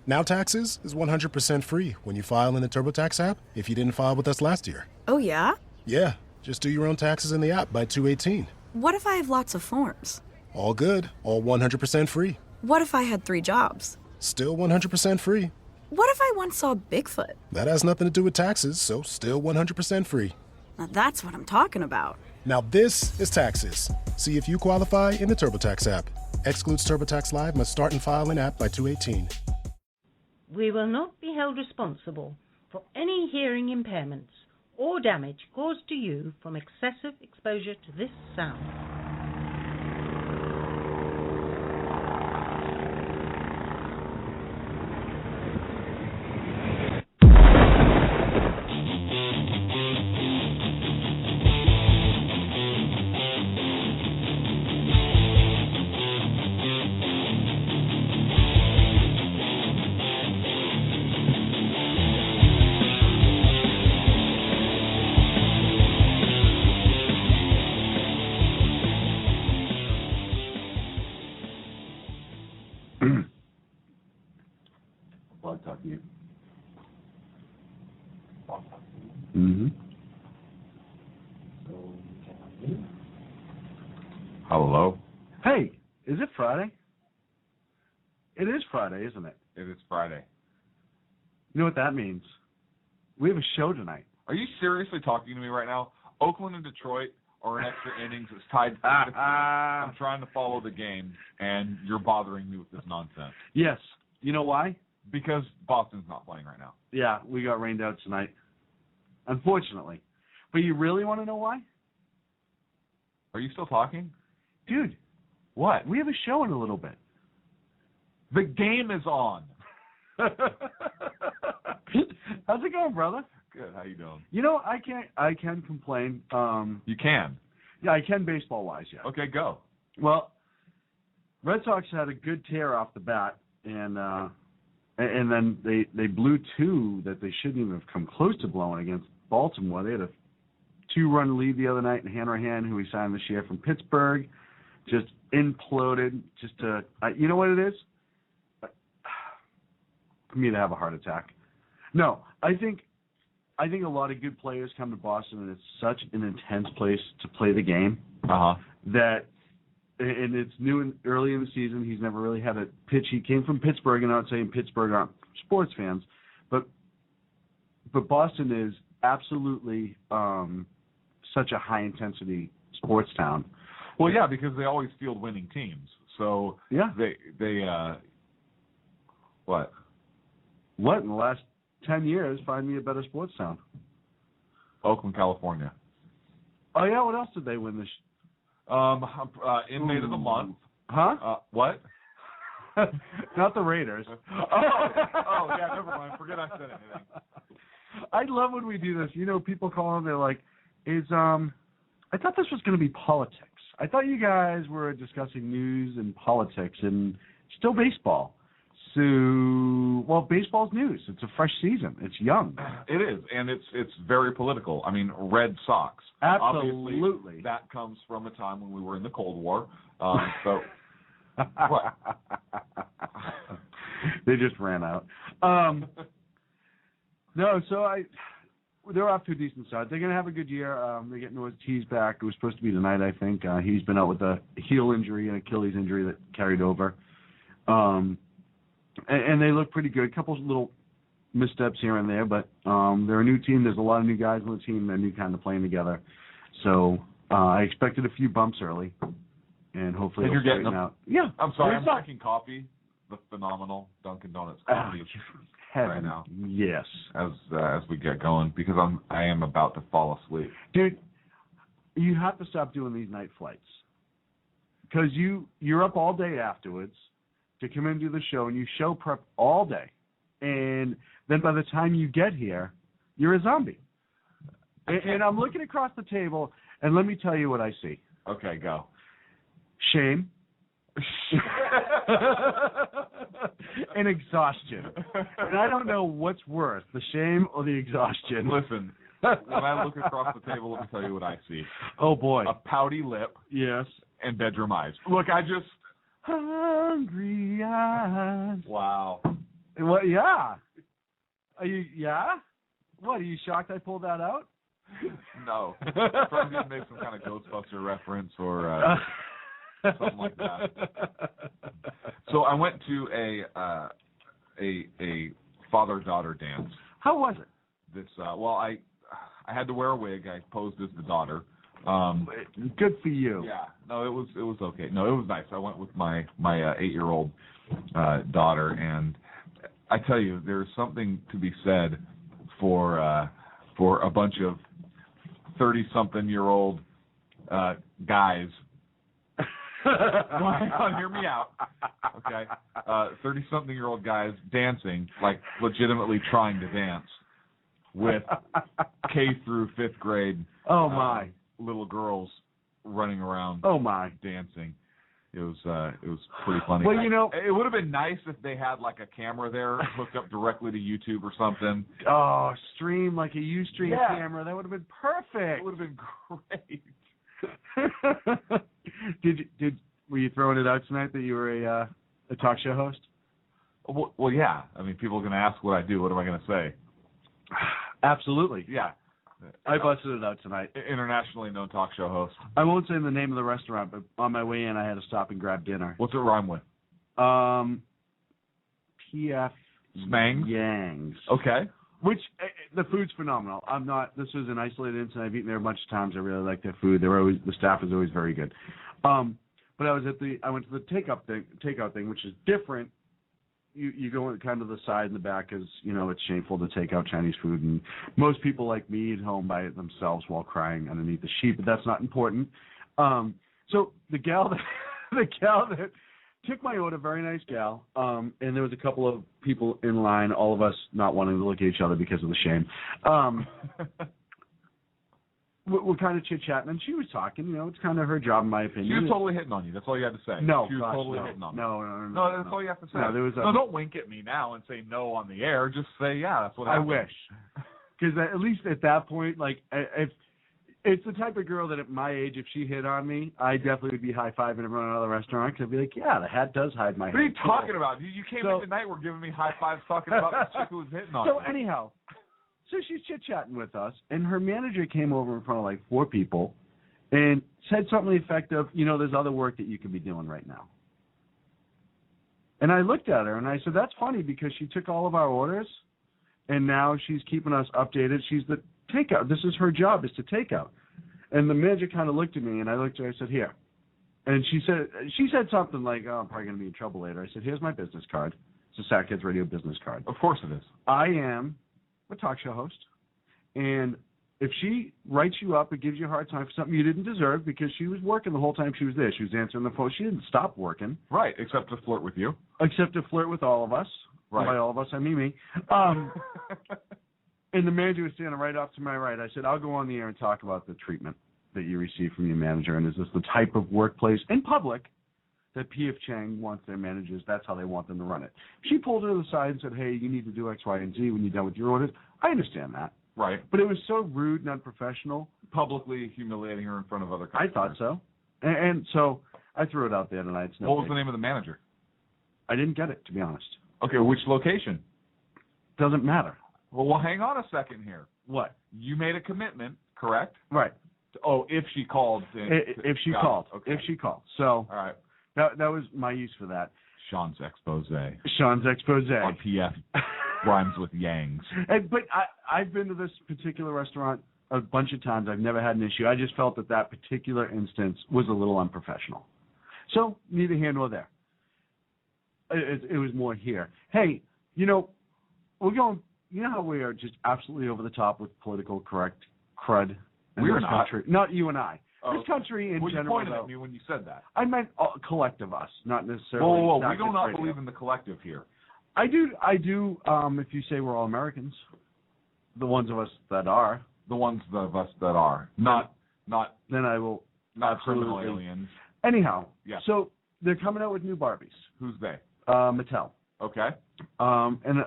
Now taxes is 100% free when you file in the TurboTax app if you didn't file with us last year. Oh, yeah? Yeah, just do your own taxes in the app by 2/18. What if I have lots of forms? All good, all 100% free. What if I had 3 jobs? Still 100% free. What if I once saw Bigfoot? That has nothing to do with taxes, so still 100% free. Now that's what I'm talking about. Now this is taxes. See if you qualify in the TurboTax app. Excludes TurboTax Live, must start and file in app by 2/18. We will not be held responsible for any hearing impairments or damage caused to you from excessive exposure to this sound. Hello? Hey, is it Friday? It is Friday, isn't it? It is Friday. You know what that means? We have a show tonight. Are you seriously talking to me right now? Oakland and Detroit are in extra innings. It's tied. I'm trying to follow the game, and you're bothering me with this nonsense. Yes. You know why? Because Boston's not playing right now. Yeah, we got rained out tonight. Unfortunately. But you really want to know why? Are you still talking? Dude, What? we have a show in a little bit. The game is on. How's it going, brother? Good. How you doing? You know, I can complain. You can. Yeah, I can baseball-wise, yeah. Okay, go. Well, Red Sox had a good tear off the bat, and then they blew 2 that they shouldn't even have come close to blowing against Baltimore. They had a 2-run lead the other night, and Hanrahan, who we signed this year from Pittsburgh, just imploded. You know what it is? For me to have a heart attack. No, I think a lot of good players come to Boston, and it's such an intense place to play the game that, and it's new and early in the season. He's never really had a pitch. He came from Pittsburgh, and I'm not saying Pittsburgh aren't sports fans, but Boston is absolutely such a high intensity sports town. Well, yeah, because they always field winning teams. So yeah, they what? What in the last 10 years? Find me a better sports town. Oakland, California. Oh yeah, what else did they win this? Inmate of the month. Huh? What? Not the Raiders. Oh, yeah, never mind. Forget I said anything. I love when we do this. You know, people call them. They're like, I thought this was going to be politics. I thought you guys were discussing news and politics, and still baseball. So, well, baseball's news. It's a fresh season. It's young. It is, and it's very political. I mean, Red Sox. Absolutely. Obviously, that comes from a time when we were in the Cold War. So, what? They just ran out. No, so they're off to a decent start. They're going to have a good year. They're getting Ortiz back. It was supposed to be tonight, I think. He's been out with a heel injury and Achilles injury that carried over. And they look pretty good. A couple little missteps here and there, but they're a new team. There's a lot of new guys on the team. They're new kind of playing together. So I expected a few bumps early, and hopefully you're getting them out. Yeah. I'm sorry. I'm drinking coffee. The phenomenal Dunkin' Donuts coffee right now. Yes. As we get going, because I am about to fall asleep. Dude, you have to stop doing these night flights, because you're up all day afterwards to come in and do the show, and you show prep all day, and then by the time you get here, you're a zombie. And I'm looking across the table, and let me tell you what I see. Okay, go. Shame. And exhaustion. And I don't know what's worse, the shame or the exhaustion. Listen, when I look across the table, let me tell you what I see. Oh, boy. A pouty lip. Yes. And bedroom eyes. Look, I just... Hungry eyes. Wow. Well, What? Yeah. Are you? Yeah. What? Are you shocked I pulled that out? No. I'm trying to make some kind of Ghostbuster reference or something like that. So I went to a father-daughter dance. How was it? I had to wear a wig. I posed as the daughter. Good for you. Yeah. No, it was okay. No, it was nice. I went with my 8-year-old daughter, and I tell you, there's something to be said for a bunch of 30-something-year-old guys. Hang on, hear me out. Okay, 30-something-year-old guys dancing, like legitimately trying to dance with K through 5th grade. Oh my. Little girls running around. Oh my. Dancing. It was pretty funny. Well, you know, it would have been nice if they had like a camera there hooked up directly to YouTube or something. Oh, stream like a Ustream Yeah. camera. That would have been perfect. It would have been great. Were you throwing it out tonight that you were a talk show host? Well, yeah. I mean, people are going to ask what I do. What am I going to say? Absolutely. Yeah. I busted it out tonight. Internationally known talk show host. I won't say the name of the restaurant, but on my way in, I had to stop and grab dinner. What's it rhyme with? P.F. Smangs? Yangs. Okay. Which, the food's phenomenal. This was an isolated incident. I've eaten there a bunch of times. I really like their food. The staff is always very good. But I went to the takeout thing, which is different. You go in kind of the side and the back because, it's shameful to take out Chinese food. And most people like me eat home by themselves while crying underneath the sheet, but that's not important. So the gal that took my order, very nice gal, and there was a couple of people in line, all of us not wanting to look at each other because of the shame. We're kind of chit-chatting, and she was talking. It's kind of her job, in my opinion. She was totally hitting on you. That's all you had to say. No, she was gosh, totally no. hitting on you. No, that's all you have to say. No, there was don't wink at me now and say no on the air. Just say, yeah, that's what happened. I wish. Because at least at that point, like, if it's the type of girl that at my age, if she hit on me, I definitely would be high-fiving everyone out of the restaurant because I'd be like, yeah, the hat does hide my head. What are you talking about? You came in tonight, we're giving me high fives talking about the chick who was hitting on So you. anyhow, she's chit-chatting with us, and her manager came over in front of like 4 people and said something effective, there's other work that you could be doing right now. And I looked at her, and I said, that's funny because she took all of our orders, and now she's keeping us updated. She's the takeout. This is her job, is to take out. And the manager kind of looked at me, and I looked at her, I said, here. And she said something like, oh, I'm probably going to be in trouble later. I said, here's my business card. It's a Sackheads Radio business card. Of course it is. I am a talk show host, and if she writes you up and gives you a hard time for something you didn't deserve because she was working the whole time she was there. She was answering the phone. She didn't stop working. Right, except to flirt with you. Except to flirt with all of us. Right. By all of us, I mean me. And the manager was standing right off to my right. I said, I'll go on the air and talk about the treatment that you receive from your manager, and is this the type of workplace in public that P.F. Chang wants their managers, that's how they want them to run it. She pulled her to the side and said, hey, you need to do X, Y, and Z when you're done with your orders. I understand that. Right. But it was so rude and unprofessional. Publicly humiliating her in front of other customers. I thought so. And so I threw it out there tonight. What was the name of the manager? I didn't get it, to be honest. Okay, which location? Doesn't matter. Well, hang on a second here. What? You made a commitment, correct? Right. Oh, if she called. If she called. Okay. If she called. So all right. That was my use for that. Sean's expose. On PF rhymes with Yangs. But I've been to this particular restaurant a bunch of times. I've never had an issue. I just felt that particular instance was a little unprofessional. So neither here nor there. It was more here. Hey, we're going. You know how we are just absolutely over the top with political correct crud in We're this not. country. Not you and I. Oh, this country in well, general. You pointed at me when you said that. I meant collective us, not necessarily. Whoa. We do not radio. believe in the collective here. I do. If you say we're all Americans, the ones of us that are. The ones of us that are. Not Then I will. not criminal absolutely. aliens. Anyhow. Yeah. So they're coming out with new Barbies. Who's they? Mattel. Okay. And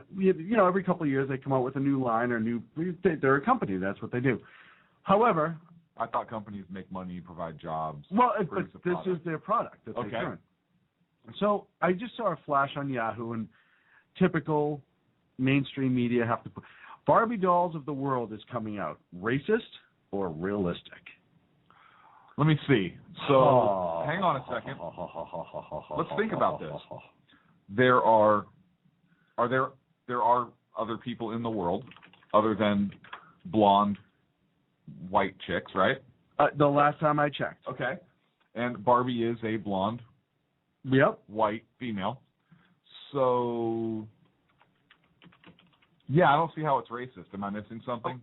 every couple of years they come out with a new line or they're a company. That's what they do. However, I thought companies make money, provide jobs. well, but produce a this product. is their product that they Okay. turn. So I just saw a flash on Yahoo, and typical mainstream media have to put. Barbie Dolls of the World is coming out. Racist or realistic? Let me see. So, hang on a second. Let's think about this. There are other people in the world other than blonde white chicks, right? The last time I checked. Okay. And Barbie is a blonde, white female. So, yeah, I don't see how it's racist. Am I missing something?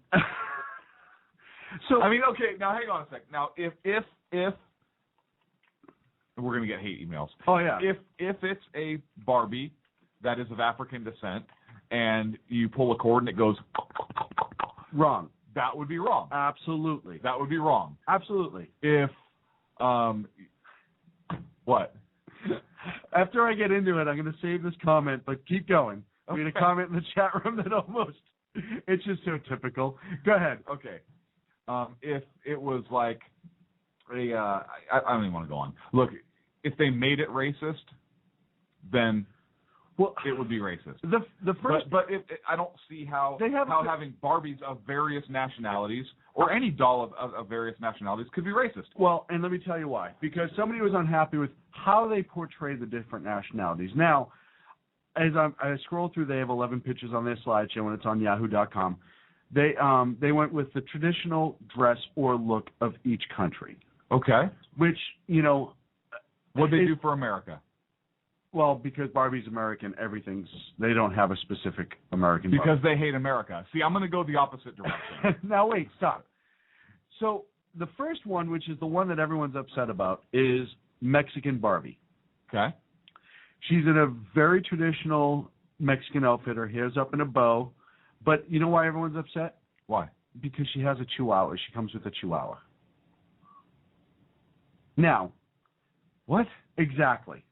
So I mean, okay, now hang on a sec. Now, if we're gonna get hate emails. Oh yeah. If it's a Barbie that is of African descent and you pull a cord and it goes wrong. That would be wrong. Absolutely. That would be wrong. Absolutely. If what? After I get into it, I'm going to save this comment, but keep going. I'm going to comment in the chat room that almost, it's just so typical. Go ahead. Okay. If it was like I don't even want to go on. Look, if they made it racist, then it would be racist. The first, but I don't see how having Barbies of various nationalities or any doll of various nationalities could be racist. Well, and let me tell you why. Because somebody was unhappy with how they portray the different nationalities. Now, as I scroll through, they have 11 pictures on their slideshow, and it's on Yahoo.com. They went with the traditional dress or look of each country. Okay. Which, you know, what they do for America? Well, because Barbie's American, they don't have a specific American Because Barbie. they hate America. See, I'm going to go the opposite direction. Now, wait, stop. So the first one, which is the one that everyone's upset about, is Mexican Barbie. Okay. She's in a very traditional Mexican outfit. Her hair's up in a bow. But you know why everyone's upset? Why? Because she has a chihuahua. She comes with a chihuahua. Now. What? Exactly.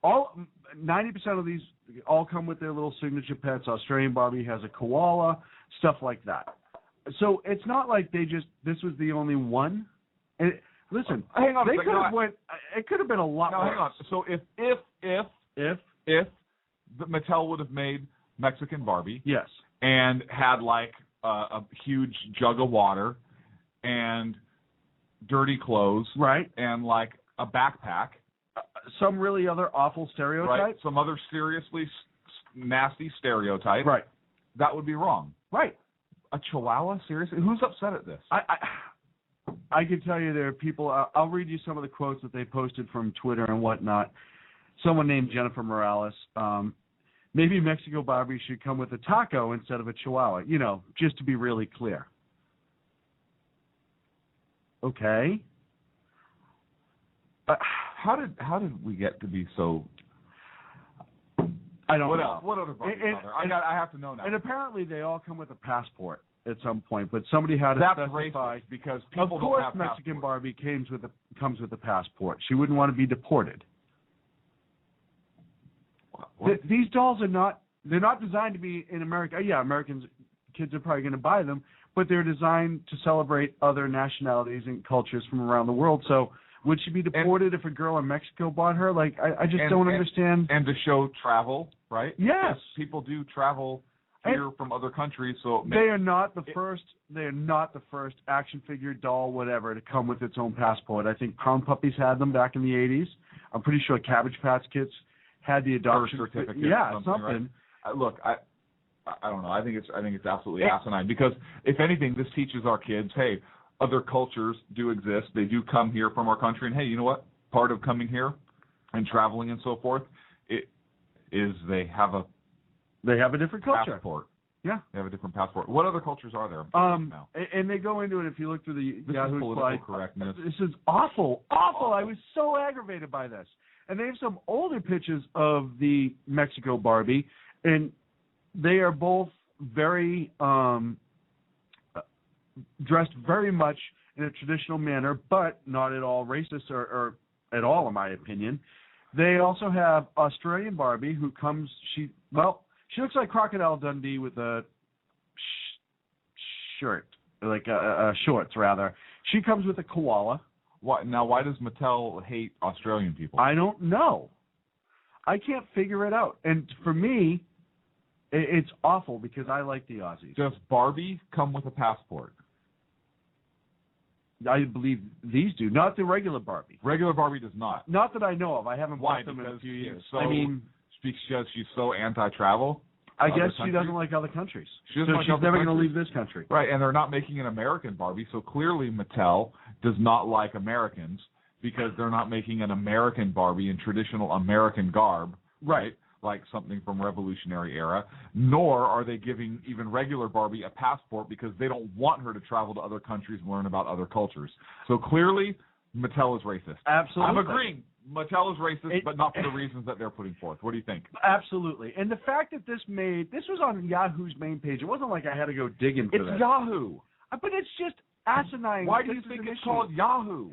90% of these all come with their little signature pets. Australian Barbie has a koala, stuff like that. So it's not like this was the only one. And listen, hang on a second. It could have been a lot more. Hang on. So if the Mattel would have made Mexican Barbie, yes, and had like a huge jug of water and dirty clothes, right, and like a backpack. Some really other awful stereotype. Right. Some other seriously nasty stereotype. Right. That would be wrong. Right. A chihuahua? Seriously? Who's upset at this? I can tell you there are people. I'll read you some of the quotes that they posted from Twitter and whatnot. Someone named Jennifer Morales. Maybe Mexico Barbie should come with a taco instead of a chihuahua. You know, just to be really clear. Okay. How did we get to be so? I don't know. What other Barbies are there? I have to know now. And apparently they all come with a passport at some point, but somebody had to specify. Racist because people of don't course have Mexican passports. Barbie comes with a passport. She wouldn't want to be deported. These dolls they're not designed to be in America. Yeah, Americans, kids are probably going to buy them, but they're designed to celebrate other nationalities and cultures from around the world. So would she be deported if a girl in Mexico bought her? Like, I just don't understand. And to show travel, right? Yes. People do travel here from other countries, so they are not the first. They are not the first action figure, doll, whatever, to come with its own passport. I think Pound Puppies had them back in the 80s. I'm pretty sure Cabbage Patch Kids had the adoption certificate. Yeah, something. Right? Look, I don't know. I think it's absolutely asinine because if anything, this teaches our kids, hey, other cultures do exist. They do come here from our country, and hey, you know what? Part of coming here and traveling and so forth, they have a different culture. Passport. Yeah, they have a different passport. What other cultures are there? Now? And they go into it. If you look through the Yahoo political correctness. This is awful. I was so aggravated by this. And they have some older pictures of the Mexico Barbie, and they are both very dressed very much in a traditional manner, but not at all racist or at all, in my opinion. They also have Australian Barbie, who comes. She looks like Crocodile Dundee with a shirt, like shorts rather. She comes with a koala. Why does Mattel hate Australian people? I don't know. I can't figure it out. And for me, It's awful because I like the Aussies. Does Barbie come with a passport? I believe these do, not the regular Barbie. Regular Barbie does not. Not that I know of. I haven't Why? bought them in a Because few she's years. so- I mean, Because she's so anti-travel? I Other guess she countries? doesn't like other countries. She doesn't so like she's other never going to countries? leave this country. Right, and they're not making an American Barbie, so clearly Mattel does not like Americans because they're not making an American Barbie in traditional American garb, right? Like something from Revolutionary Era, nor are they giving even regular Barbie a passport because they don't want her to travel to other countries and learn about other cultures. So clearly, Mattel is racist. Absolutely. I'm agreeing. Mattel is racist, but not for the reasons that they're putting forth. What do you think? Absolutely. And the fact that this was on Yahoo's main page. It wasn't like I had to go digging for It's this. Yahoo. But it's just asinine. Why do This you is think an it's issue. called Yahoo?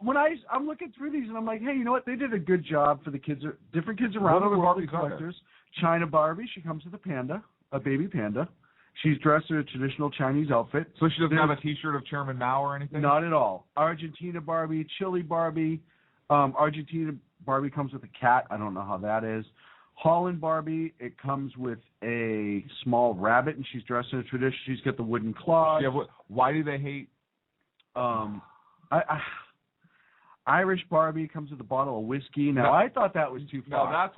When I'm looking through these and I'm like, hey, you know what? They did a good job for the kids, different kids around What the other world, Barbies the are there? collectors. China Barbie, she comes with a panda, a baby panda. She's dressed in a traditional Chinese outfit. So she doesn't There's- have a T-shirt of Chairman Mao or anything? Not at all. Argentina Barbie, Chile Barbie. Argentina Barbie comes with a cat. I don't know how that is. Holland Barbie, it comes with a small rabbit, and she's dressed in a tradition. She's got the wooden claws. Yeah, why do they hate? Irish Barbie comes with a bottle of whiskey. Now, I thought that was too No, far.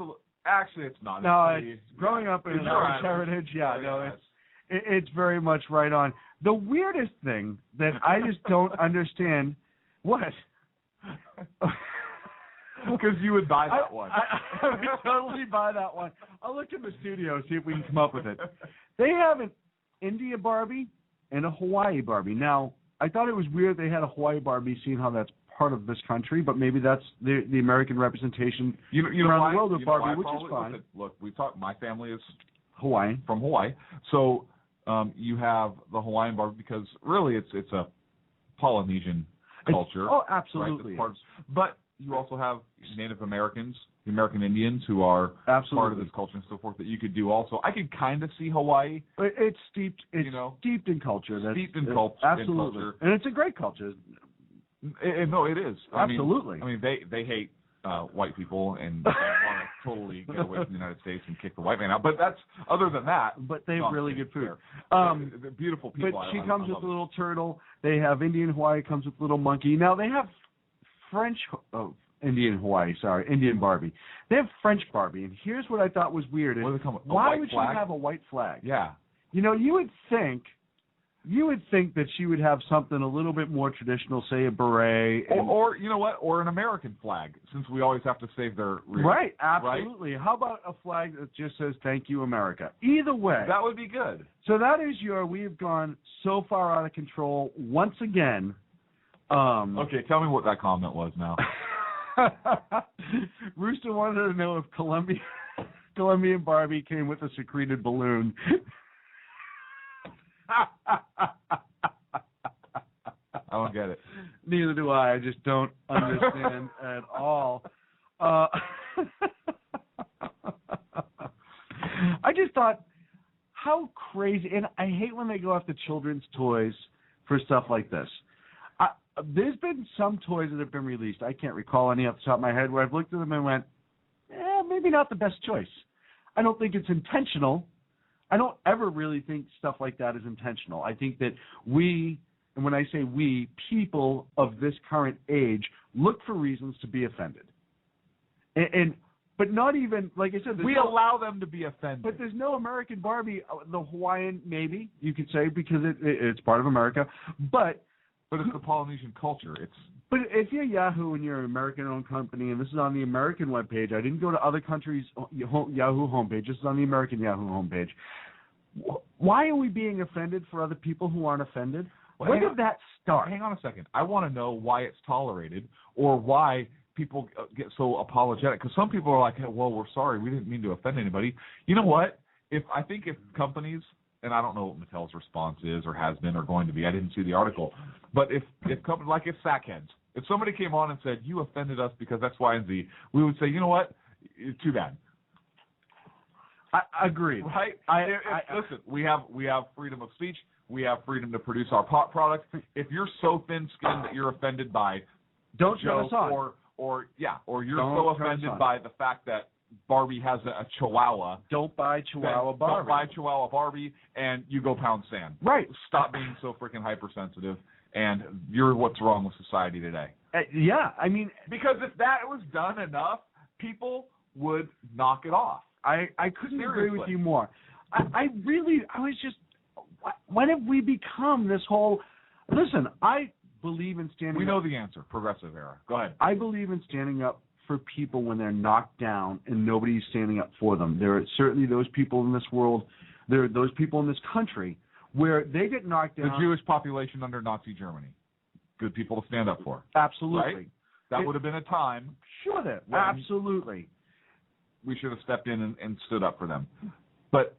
actually it's not. No, It's growing up in It's an Irish Irish. heritage, yeah, Very no, nice. it's very much right on. The weirdest thing that I just don't understand, what? Because you would buy that one. I would totally buy that one. I'll look in the studio, see if we can come up with it. They have an India Barbie and a Hawaii Barbie. Now, I thought it was weird they had a Hawaii Barbie, seeing how that's part of this country, but maybe that's the American representation You know around why? the world with You know Barbie, why, which is probably? fine. Listen, look, we've talked. My family is Hawaii. from Hawaii, so you have the Hawaiian Barbie because really it's a Polynesian culture. Oh, Right? absolutely. That's part of- but you also have Native Americans, the American Indians, who are Absolutely. part of this culture and so forth that you could do also. I could kind of see Hawaii. It's steeped. It's You know, steeped in culture. steeped in culture. Absolutely, in culture. and it's a great culture. No, it is. Absolutely. I mean, they hate white people and want to totally get away from the United States and kick the white man out. But that's other than that. But they have really good food. They're beautiful people. But she I comes love with a it. little turtle. They have Indian Hawaii comes with a little monkey. Now they have French. Indian Hawaii. Sorry, Indian Barbie. They have French Barbie, and here's what I thought was weird: What do they come with? A why white would flag? she have a white flag? Yeah. You know, you would think that she would have something a little bit more traditional, say a beret. And, Or you know what? Or an American flag, since we always have to save their rear. right, absolutely. How about a flag that just says "Thank you, America"? Either way, That would be good. so that is we've gone so far out of control once again. Okay, tell me what that comment was now. Rooster wanted to know if Colombian Barbie came with a secreted balloon. I don't get it. Neither do I. I just don't understand at all. I just thought, how crazy, and I hate when they go after children's toys for stuff like this. There's been some toys that have been released. I can't recall any off the top of my head where I've looked at them and went, maybe not the best choice. I don't think it's intentional. I don't ever really think stuff like that is intentional. I think that we, and when I say we, people of this current age, look for reasons to be offended. But not even, like I said, We allow them to be offended. but there's no American Barbie. The Hawaiian, maybe, you could say, because it's part of America. But it's the Polynesian culture. But if you're Yahoo and you're an American-owned company, and this is on the American webpage, I didn't go to other countries' Yahoo homepage. This is on the American Yahoo homepage. Why are we being offended for other people who aren't offended? Well, When did that start? Hang on a second. I want to know why it's tolerated or why people get so apologetic. Because some people are like, hey, well, we're sorry. We didn't mean to offend anybody. You know what? If companies, and I don't know what Mattel's response is or has been or going to be. I didn't see the article. But if companies, like if Sackheads, if somebody came on and said, you offended us because X, Y, and Z, we would say, you know what? It's too bad. I agree. Right? Listen, we have freedom of speech. We have freedom to produce our product. If you're so thin-skinned that you're offended by Don't turn jokes us on. or you're Don't so turn us offended on. by the fact that Barbie has a Chihuahua. Don't buy Chihuahua then Barbie. Don't buy Chihuahua Barbie, and you go pound sand. Right. Stop being so freaking hypersensitive, and you're what's wrong with society today. Yeah, I mean, because if that was done enough, people would knock it off. I couldn't agree with Seriously. you more. I was just, when have we become this whole, listen, I believe in standing We up. know the answer, progressive era. Go ahead. I believe in standing up for people when they're knocked down and nobody's standing up for them. There are certainly those people in this world, there are those people in this country where they get knocked down. The Jewish population under Nazi Germany. Good people to stand up for. Absolutely. Right? That would have been a time. Sure that. when Absolutely. We should have stepped in and stood up for them. But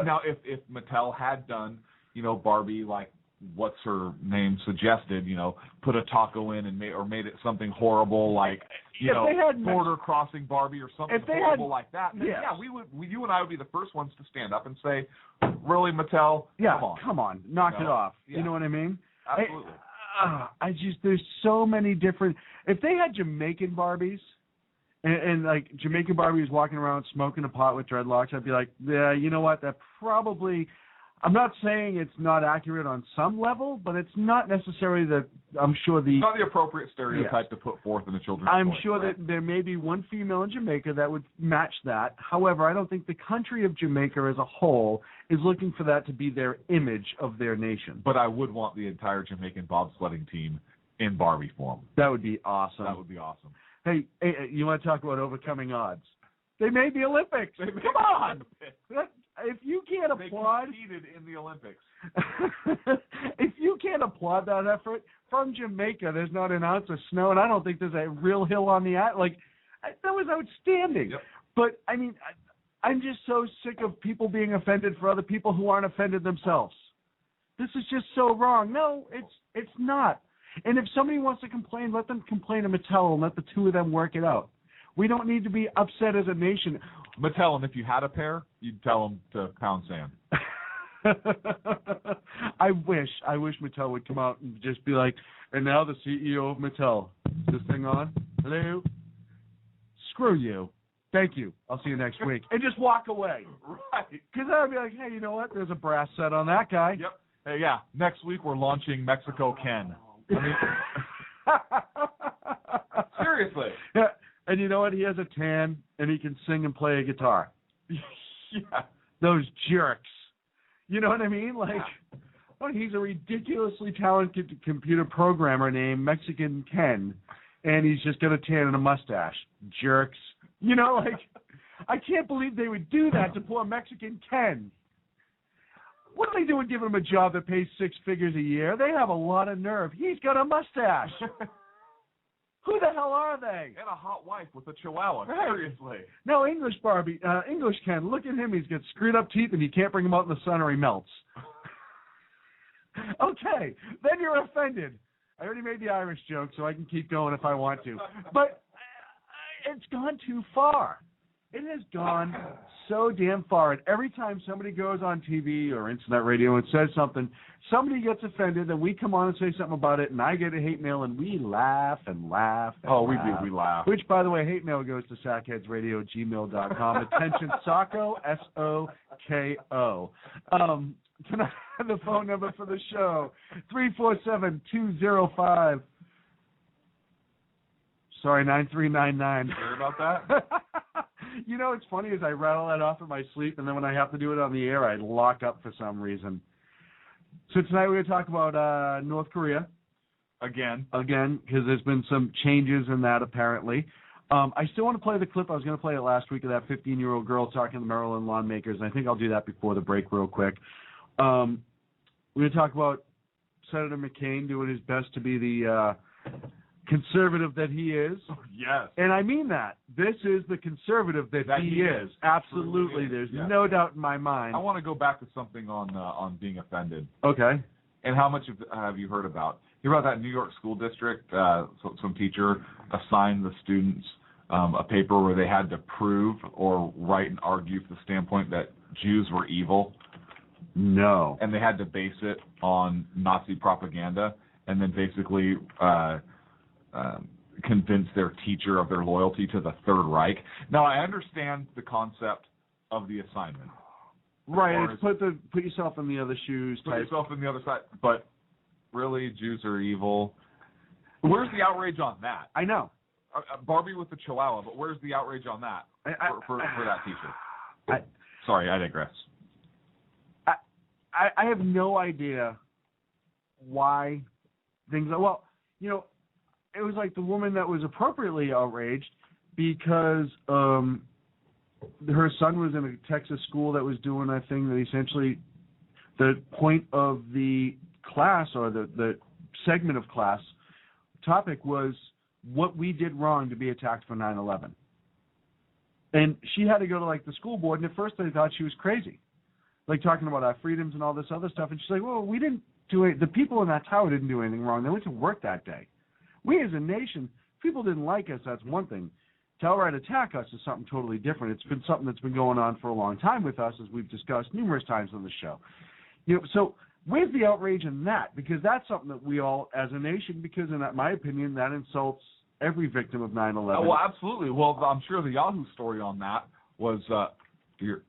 now if Mattel had done, Barbie, like what's her name suggested, put a taco in and made it something horrible like If they had border crossing Barbie or something if they horrible had- like that, then yes. you and I would be the first ones to stand up and say, really, Mattel? Yeah, Come on. knock No. it off. Yeah. You know what I mean? Absolutely. There's so many different. If they had Jamaican Barbies, and like Jamaican Barbies walking around smoking a pot with dreadlocks, I'd be like, yeah, you know what? That probably. I'm not saying it's not accurate on some level, but it's not necessarily the. I'm sure the. It's not the appropriate stereotype to put forth in a children's I'm story, sure right? that there may be one female in Jamaica that would match that. However, I don't think the country of Jamaica as a whole is looking for that to be their image of their nation. But I would want the entire Jamaican bobsledding team in Barbie form. That would be awesome. That would be awesome. Hey, you want to talk about overcoming odds? They made the Olympics. Come on. If you can't applaud, They competed in the Olympics. if you can't applaud that effort from Jamaica, there's not an ounce of snow, and I don't think there's a real hill on the like. That was outstanding. Yep. But I mean, I'm just so sick of people being offended for other people who aren't offended themselves. This is just so wrong. No, it's not. And if somebody wants to complain, let them complain to Mattel and let the two of them work it out. We don't need to be upset as a nation. Mattel, and if you had a pair, you'd tell them to pound sand. I wish Mattel would come out and just be like, and now the CEO of Mattel. Is this thing on? Hello? Screw you. Thank you. I'll see you next week. And just walk away. Right. Because I'd be like, hey, you know what? There's a brass set on that guy. Yep. Hey, yeah. Next week we're launching Mexico Ken. I mean, seriously. Yeah. And you know what? He has a tan, and he can sing and play a guitar. Yeah. Those jerks. You know what I mean? Like, oh, he's a ridiculously talented computer programmer named Mexican Ken, and he's just got a tan and a mustache. Jerks. You know, like, I can't believe they would do that to poor Mexican Ken. What are they doing giving him a job that pays 6 figures a year? They have a lot of nerve. He's got a mustache. Who the hell are they? And a hot wife with a chihuahua. Right. Seriously. No, English Ken. Look at him. He's got screwed up teeth, and you can't bring him out in the sun or he melts. Okay, then you're offended. I already made the Irish joke, so I can keep going if I want to. But it's gone too far. It has gone so damn far. And every time somebody goes on TV or internet radio and says something, somebody gets offended, and we come on and say something about it, and I get a hate mail, and we laugh and laugh and Oh, we laugh. do. We laugh. Which, by the way, hate mail goes to sackheadsradio@gmail.com. Attention, Socko, SOKO. Can I have the phone number for the show? 347-205. Sorry, 9399. Sorry about that? You know, it's funny as I rattle that off in my sleep, and then when I have to do it on the air, I lock up for some reason. So tonight we're going to talk about North Korea. Again, Because there's been some changes in that, apparently. I still want to play the clip. I was going to play it last week of that 15-year-old girl talking to the Maryland lawmakers, and I think I'll do that before the break real quick. We're going to talk about Senator McCain doing his best to be the conservative that he is. yes. And I mean that. This is the conservative that he is. Absolutely. There's no doubt in my mind. I want to go back to something on being offended. Okay. And how much have you heard about? You heard about that New York school district? Some teacher assigned the students a paper where they had to prove or write and argue from the standpoint that Jews were evil. No. And they had to base it on Nazi propaganda, and then basically convince their teacher of their loyalty to the Third Reich. Now, I understand the concept of the assignment. Right, it's put yourself in the other shoes. Put yourself in the other side. But really, Jews are evil. Where's the outrage on that? I know. Barbie with the Chihuahua, but where's the outrage on that for that teacher? Sorry, I digress. I have no idea why things are, well, you know, it was like the woman that was appropriately outraged because her son was in a Texas school that was doing a thing that essentially the point of the class or the segment of class topic was what we did wrong to be attacked for 9/11. And she had to go to like the school board, and at first they thought she was crazy, like talking about our freedoms and all this other stuff. And she's like, well, we didn't do it. The people in that tower didn't do anything wrong. They went to work that day. We as a nation, people didn't like us. That's one thing. To outright attack us is something totally different. It's been something that's been going on for a long time with us, as we've discussed numerous times on the show. You know, so where's the outrage in that? Because that's something that we all, as a nation, because in my opinion, that insults every victim of 9/11. Well, absolutely. Well, I'm sure the Yahoo story on that was you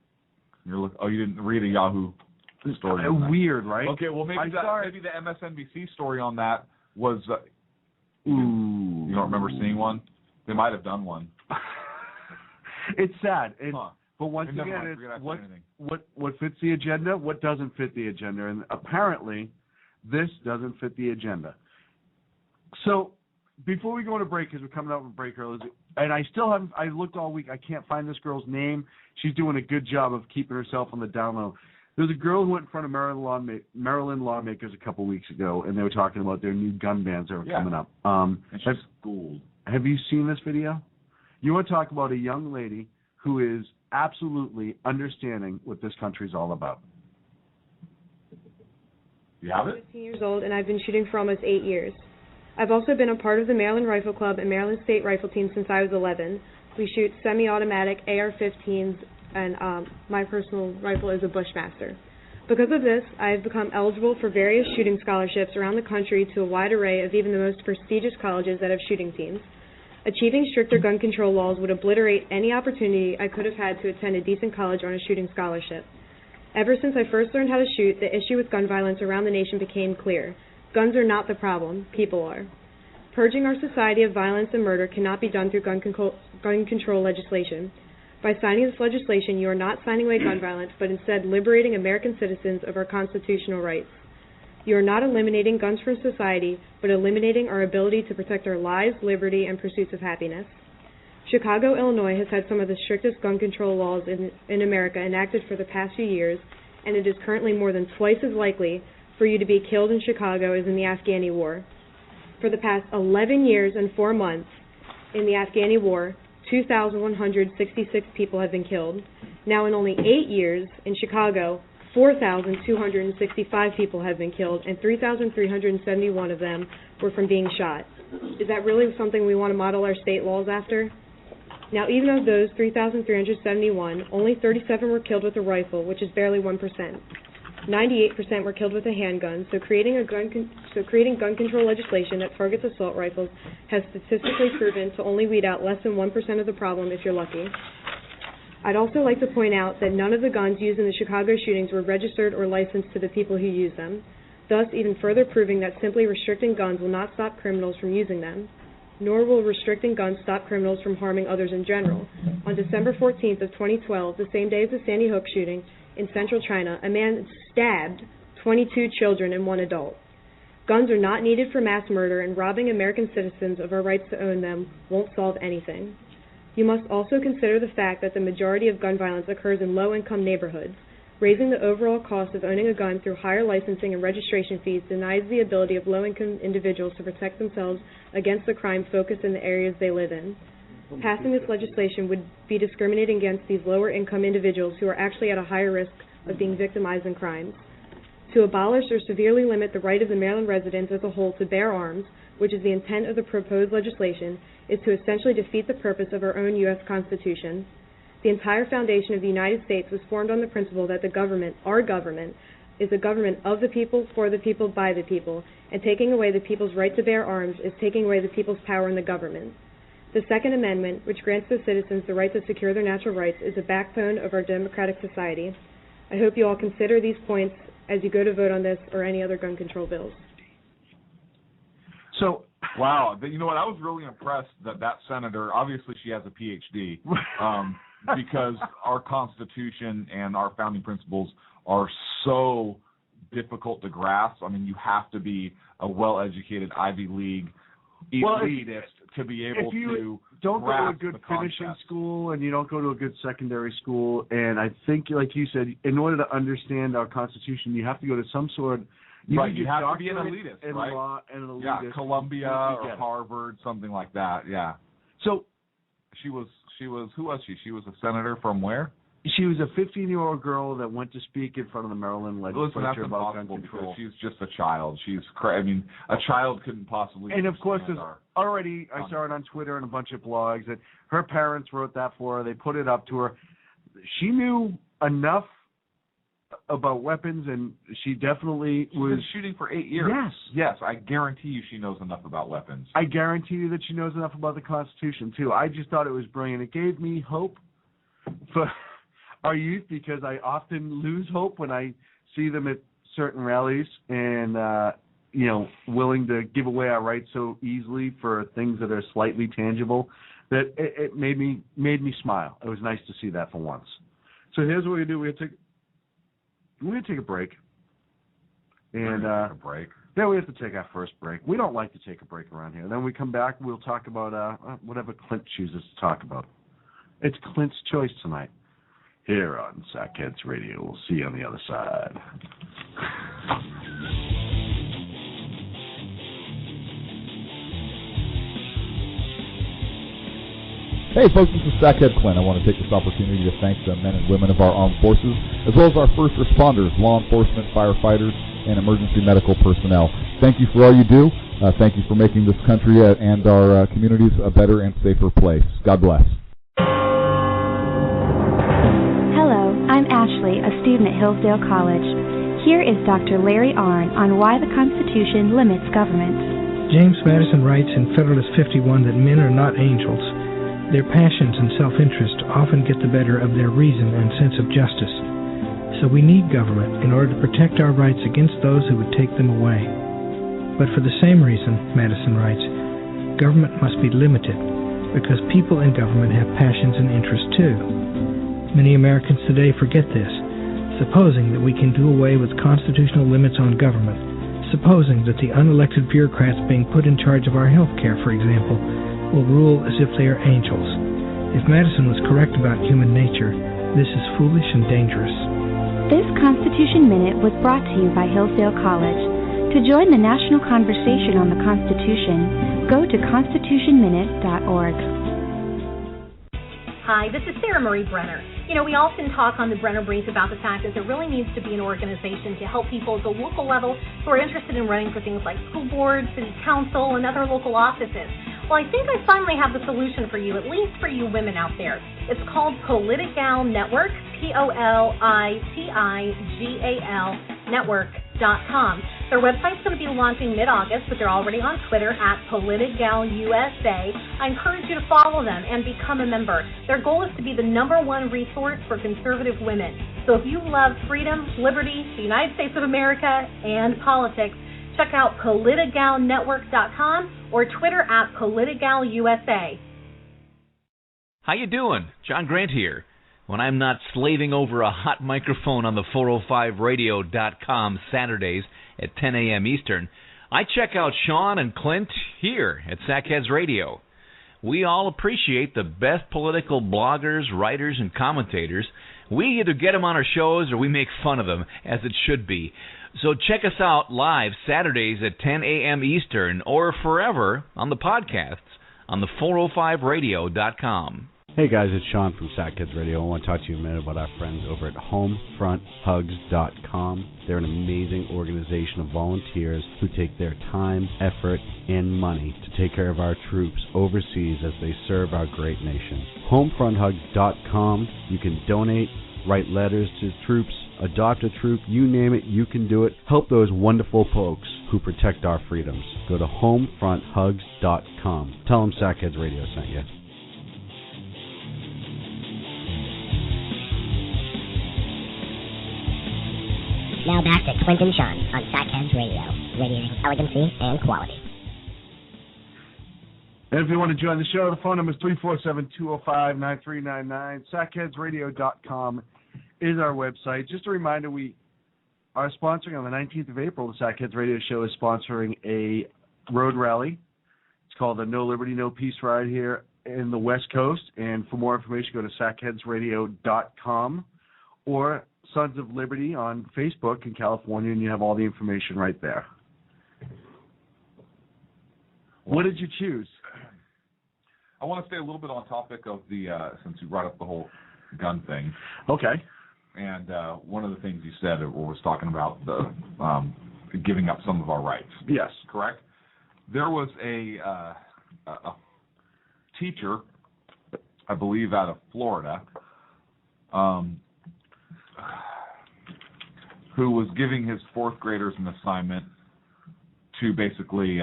didn't read a Yahoo story. Weird, right? Okay, well maybe the MSNBC story on that was. You don't remember seeing one? They might have done one. It's sad. But once again, what fits the agenda, what doesn't fit the agenda, and apparently this doesn't fit the agenda. So before we go on a break, because we're coming out of a break early, and I still haven't, I looked all week, I can't find this girl's name. She's doing a good job of keeping herself on the down low. There's a girl who went in front of Maryland lawmakers a couple weeks ago, and they were talking about their new gun bans that were coming up. And she's schooled. Have you seen this video? You want to talk about a young lady who is absolutely understanding what this country's all about. You have it? I'm 15 years old, and I've been shooting for almost 8 years. I've also been a part of the Maryland Rifle Club and Maryland State Rifle Team since I was 11. We shoot semi-automatic AR-15s, and my personal rifle is a Bushmaster. Because of this, I have become eligible for various shooting scholarships around the country to a wide array of even the most prestigious colleges that have shooting teams. Achieving stricter gun control laws would obliterate any opportunity I could have had to attend a decent college on a shooting scholarship. Ever since I first learned how to shoot, the issue with gun violence around the nation became clear. Guns are not the problem, people are. Purging our society of violence and murder cannot be done through gun control legislation. By signing this legislation, you are not signing away gun violence, but instead liberating American citizens of our constitutional rights. You are not eliminating guns from society, but eliminating our ability to protect our lives, liberty, and pursuits of happiness. Chicago, Illinois has had some of the strictest gun control laws in America enacted for the past few years, and it is currently more than twice as likely for you to be killed in Chicago as in the Afghani War. For the past 11 years and 4 months in the Afghani War, 2,166 people have been killed. Now in only 8 years in Chicago, 4,265 people have been killed, and 3,371 of them were from being shot. Is that really something we want to model our state laws after? Now, even of those 3,371, only 37 were killed with a rifle, which is barely 1%. 98% were killed with a handgun, so creating gun control legislation that targets assault rifles has statistically proven to only weed out less than 1% of the problem if you're lucky. I'd also like to point out that none of the guns used in the Chicago shootings were registered or licensed to the people who use them, thus even further proving that simply restricting guns will not stop criminals from using them, nor will restricting guns stop criminals from harming others in general. On December 14th of 2012, the same day as the Sandy Hook shooting in central China, a man stabbed 22 children and 1 adult. Guns are not needed for mass murder, and robbing American citizens of our rights to own them won't solve anything. You must also consider the fact that the majority of gun violence occurs in low-income neighborhoods. Raising the overall cost of owning a gun through higher licensing and registration fees denies the ability of low-income individuals to protect themselves against the crime focused in the areas they live in. Passing this legislation would be discriminating against these lower-income individuals who are actually at a higher risk of being victimized in crimes. To abolish or severely limit the right of the Maryland residents as a whole to bear arms, which is the intent of the proposed legislation, is to essentially defeat the purpose of our own U.S. Constitution. The entire foundation of the United States was formed on the principle that the government, our government, is a government of the people, for the people, by the people, and taking away the people's right to bear arms is taking away the people's power in the government. The Second Amendment, which grants the citizens the right to secure their natural rights, is a backbone of our democratic society. I hope you all consider these points as you go to vote on this or any other gun control bills. So, wow, you know what? I was really impressed that senator, obviously she has a PhD, because our Constitution and our founding principles are so difficult to grasp. I mean, you have to be a well-educated Ivy League elitist to be able to don't go to a good the finishing concept. school and you don't go to a good secondary school, and I think, like you said, in order to understand our Constitution, you have to go to some sort. You have to be an elitist, in right? Law and an elitist. Yeah, Columbia or Harvard, something like that. Yeah. So she was. Who was she? She was a senator from where? She was a 15-year-old girl that went to speak in front of the Maryland legislature about gun control. She's just a child. I mean, a child couldn't possibly. And of course, there's already, I saw it on Twitter and a bunch of blogs, that her parents wrote that for her. They put it up to her. She knew enough about weapons, and she definitely was been shooting for 8 years. Yes, I guarantee you she knows enough about weapons. I guarantee you that she knows enough about the Constitution too. I just thought it was brilliant. It gave me hope for our youth, because I often lose hope when I see them at certain rallies and willing to give away our rights so easily for things that are slightly tangible. That it made me smile. It was nice to see that for once. So here's what we do: we're gonna take a break, and then we have to take our first break. We don't like to take a break around here. Then we come back. We'll talk about whatever Clint chooses to talk about. It's Clint's choice tonight. Here on Sackheads Radio. We'll see you on the other side. Hey folks, this is Sackhead Clint. I want to take this opportunity to thank the men and women of our armed forces, as well as our first responders, law enforcement, firefighters, and emergency medical personnel. Thank you for all you do. Thank you for making this country and our communities a better and safer place. God bless. Hello, I'm Ashley, a student at Hillsdale College. Here is Dr. Larry Arnn on why the Constitution limits government. James Madison writes in Federalist 51 that men are not angels. Their passions and self-interest often get the better of their reason and sense of justice. So we need government in order to protect our rights against those who would take them away. But for the same reason, Madison writes, government must be limited, because people in government have passions and interests too. Many Americans today forget this, supposing that we can do away with constitutional limits on government, supposing that the unelected bureaucrats being put in charge of our health care, for example, will rule as if they are angels. If Madison was correct about human nature, this is foolish and dangerous. This Constitution Minute was brought to you by Hillsdale College. To join the national conversation on the Constitution, go to constitutionminute.org. Hi, this is Sarah Marie Brenner. You know, we often talk on the Brenner Brief about the fact that there really needs to be an organization to help people at the local level who are interested in running for things like school board, city council, and other local offices. Well, I think I finally have the solution for you, at least for you women out there. It's called Politigal Network, POLITIGAL Network.com. Their website's going to be launching mid-August, but they're already on Twitter at PolitigalUSA. I encourage you to follow them and become a member. Their goal is to be the #1 resource for conservative women. So if you love freedom, liberty, the United States of America, and politics, check out PolitigalNetwork.com or Twitter at PolitigalUSA. How you doing? John Grant here. When I'm not slaving over a hot microphone on the 405radio.com Saturdays at 10 a.m. Eastern, I check out Sean and Clint here at Sackheads Radio. We all appreciate the best political bloggers, writers, and commentators. We either get them on our shows or we make fun of them, as it should be. So check us out live Saturdays at 10 a.m. Eastern or forever on the podcasts on the 405radio.com. Hey guys, it's Sean from Sackheads Radio. I want to talk to you a minute about our friends over at HomefrontHugs.com. They're an amazing organization of volunteers who take their time, effort, and money to take care of our troops overseas as they serve our great nation. HomefrontHugs.com. You can donate, write letters to troops adopt a troop, you name it, you can do it. Help those wonderful folks who protect our freedoms. Go to homefronthugs.com. Tell them Sackheads Radio sent you. Now back to Clint and Sean on Sackheads Radio, radiating elegancy and quality. And if you want to join the show, the phone number is 347-205-9399. SackheadsRadio.com is our website. Just a reminder, we are sponsoring on the 19th of April. The Sackheads Radio Show is sponsoring a road rally. It's called the No Liberty, No Peace Ride here in the West Coast. And for more information, go to SackheadsRadio.com or Sons of Liberty on Facebook in California, and you have all the information right there. What did you choose? I want to stay a little bit on topic of the, since you brought up the whole gun thing. Okay. And one of the things you said was talking about the giving up some of our rights. Yes. Correct? There was a teacher, I believe out of Florida, who was giving his fourth graders an assignment to basically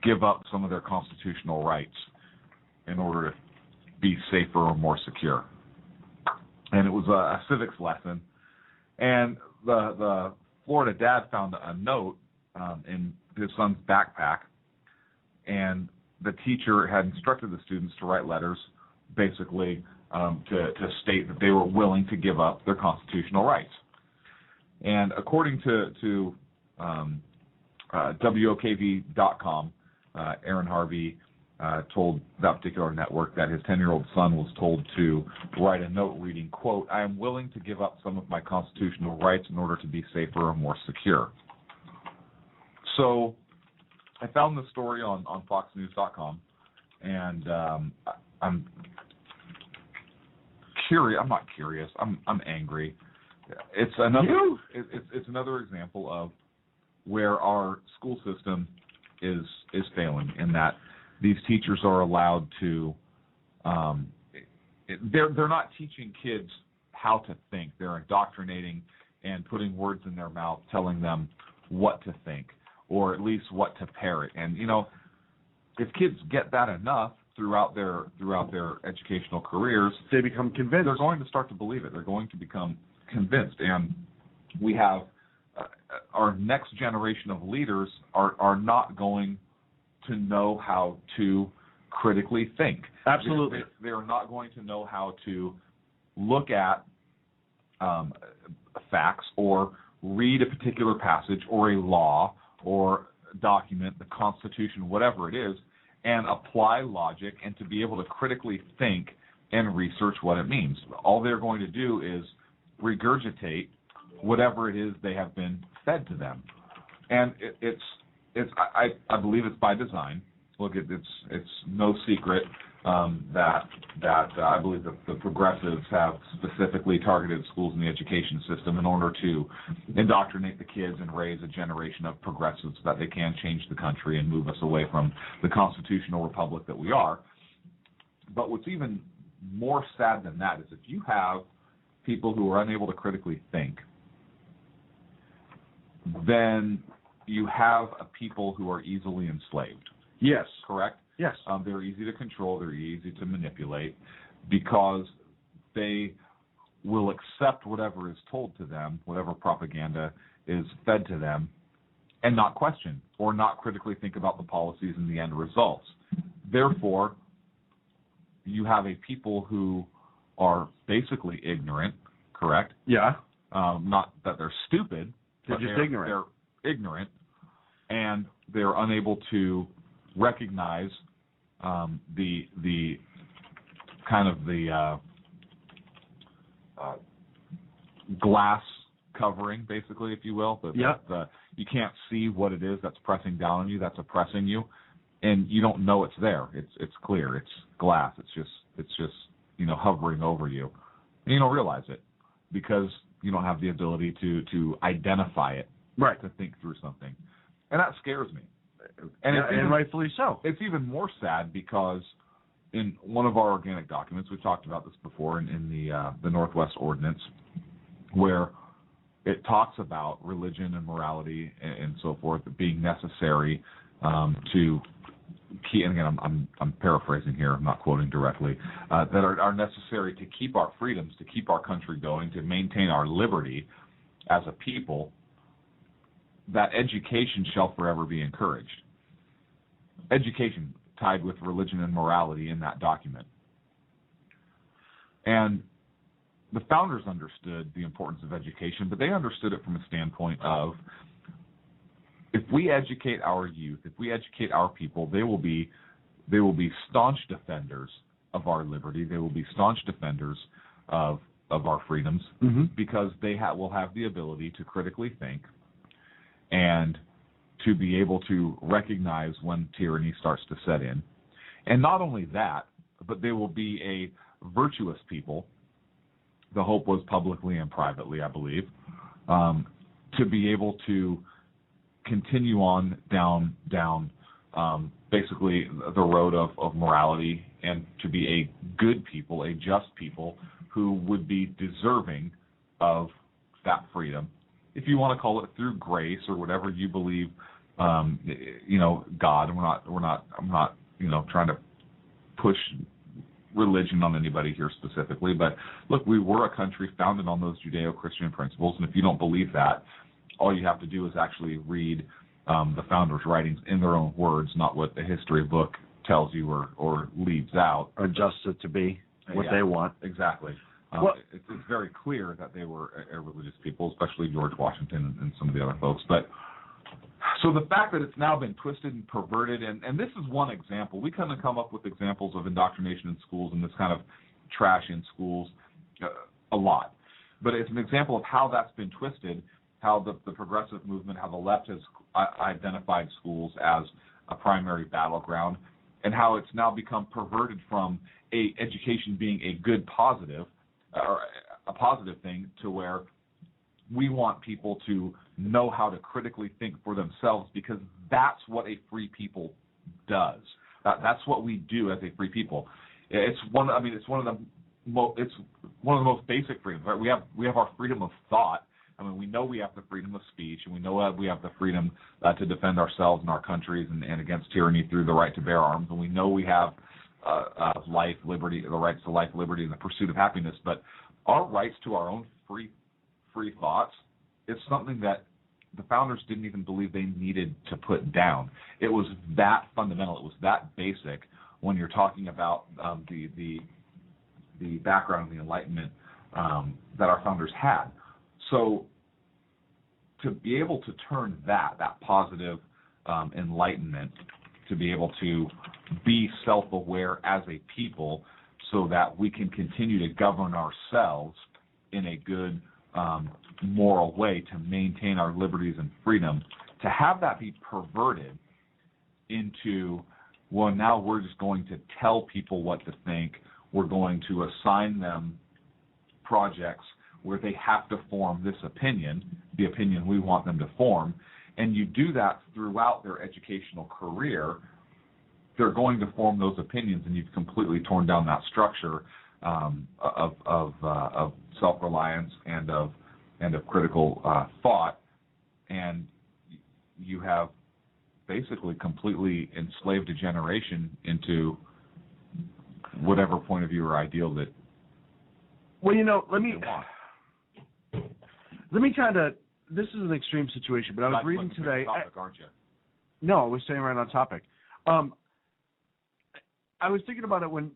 give up some of their constitutional rights in order to be safer or more secure. And it was a civics lesson. And the Florida dad found a note in his son's backpack, and the teacher had instructed the students to write letters basically to state that they were willing to give up their constitutional rights. And according to WOKV.com, Aaron Harvey told that particular network that his 10-year-old son was told to write a note reading, quote, "I am willing to give up some of my constitutional rights in order to be safer and more secure." So I found the story on FoxNews.com, and I'm curious. I'm not curious. I'm angry. It's another. It's another example of where our school system is failing, in that these teachers are allowed to. They're not teaching kids how to think. They're indoctrinating and putting words in their mouth, telling them what to think, or at least what to parrot. And if kids get that enough throughout their educational careers, they become convinced. They're going to start to believe it. They're going to become convinced. And we have our next generation of leaders are not going to know how to critically think. Absolutely. They are not going to know how to look at facts or read a particular passage or a law or document, the Constitution, whatever it is, and apply logic and to be able to critically think and research what it means. All they're going to do is regurgitate whatever it is they have been fed to them. And I believe it's by design. Look, it's no secret that I believe the progressives have specifically targeted schools in the education system in order to indoctrinate the kids and raise a generation of progressives so that they can change the country and move us away from the constitutional republic that we are. But what's even more sad than that is if you have people who are unable to critically think, then you have a people who are easily enslaved. Yes. Correct? Yes. They're easy to control. They're easy to manipulate because they will accept whatever is told to them, whatever propaganda is fed to them, and not question or not critically think about the policies and the end results. Therefore, you have a people who are basically ignorant, correct? Yeah. Not that they're stupid. They're just ignorant. They're ignorant, and they're unable to recognize the kind of the glass covering, basically, if you will. You can't see what it is that's pressing down on you, that's oppressing you, and you don't know it's there. It's clear. It's glass. It's just hovering over you, and you don't realize it because you don't have the ability to identify it, right? To think through something, and that scares me. And rightfully so. It's even more sad because in one of our organic documents, we've talked about this before in the Northwest Ordinance, where it talks about religion and morality and so forth being necessary to keep. And again, I'm paraphrasing here. I'm not quoting directly. That are necessary to keep our freedoms, to keep our country going, to maintain our liberty as a people. That education shall forever be encouraged. Education tied with religion and morality in that document. And the founders understood the importance of education, but they understood it from a standpoint of, if we educate our youth, if we educate our people, they will be staunch defenders of our liberty. They will be staunch defenders of our freedoms, because they will have the ability to critically think and to be able to recognize when tyranny starts to set in. And not only that, but they will be a virtuous people. The hope was publicly and privately, I believe, to be able to continue on down basically the road of morality, and to be a good people, a just people who would be deserving of that freedom. If you want to call it through grace or whatever you believe, God. I'm not trying to push religion on anybody here specifically, but look, we were a country founded on those Judeo-Christian principles, and if you don't believe that, all you have to do is actually read the founders' writings in their own words, not what the history book tells you or leaves out. Or adjusts it to be what they want. Exactly. It's very clear that they were a religious people, especially George Washington and some of the other folks. But so the fact that it's now been twisted and perverted, and this is one example. We kind of come up with examples of indoctrination in schools and this kind of trash in schools a lot. But it's an example of how that's been twisted, how the progressive movement, how the left has identified schools as a primary battleground, and how it's now become perverted from education being a good positive, or a positive thing, to where we want people to know how to critically think for themselves, because that's what a free people does. That's what we do as a free people. It's one of the most basic freedoms. Right? We have our freedom of thought. I mean, we know we have the freedom of speech, and we know we have the freedom to defend ourselves and our countries and against tyranny through the right to bear arms. And we know we have life, liberty, the rights to life, liberty, and the pursuit of happiness. But our rights to our own free thoughts is something that the founders didn't even believe they needed to put down. It was that fundamental. It was that basic when you're talking about the background of the Enlightenment that our founders had. So to be able to turn that positive enlightenment, to be able to be self-aware as a people so that we can continue to govern ourselves in a good moral way to maintain our liberties and freedom, to have that be perverted into, well, now we're just going to tell people what to think, we're going to assign them projects where they have to form this opinion, the opinion we want them to form, and you do that throughout their educational career, they're going to form those opinions, and you've completely torn down that structure of self-reliance and of critical thought, and you have basically completely enslaved a generation into whatever point of view or ideal that. Well, let me kind of. This is an extreme situation, but I was reading today. Aren't you? No, I was staying right on topic. I was thinking about it when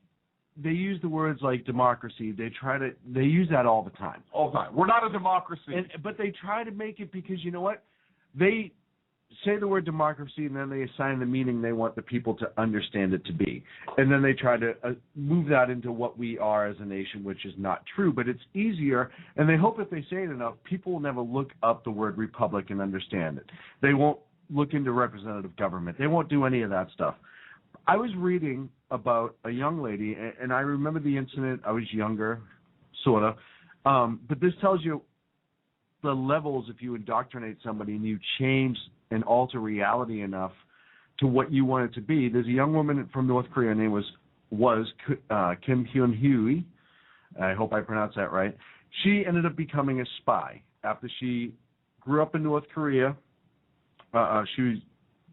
they use the words like democracy. They use that all the time. All the time. We're not a democracy. But they try to make it, because you know what? They say the word democracy, and then they assign the meaning they want the people to understand it to be. And then they try to move that into what we are as a nation, which is not true. But it's easier, and they hope if they say it enough, people will never look up the word republic and understand it. They won't look into representative government. They won't do any of that stuff. I was reading about a young lady, and I remember the incident. I was younger, sort of. But this tells you the levels if you indoctrinate somebody and you change and alter reality enough to what you want it to be. There's a young woman from North Korea. Her name was Kim Hyun-hui. I hope I pronounced that right. She ended up becoming a spy. after she grew up in North Korea. She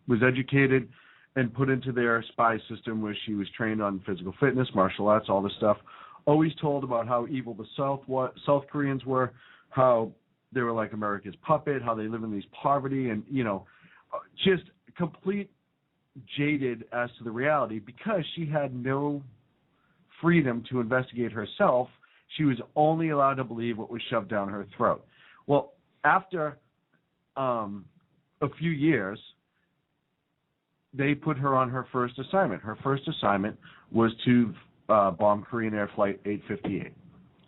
was educated and put into their spy system where she was trained on physical fitness, martial arts, all this stuff. Always told about how evil the South Koreans were, how they were like America's puppet, how they live in these poverty, and, just complete jaded as to the reality because she had no freedom to investigate herself. She was only allowed to believe what was shoved down her throat. Well, after a few years, they put her on her first assignment. Her first assignment was to bomb Korean Air Flight 858,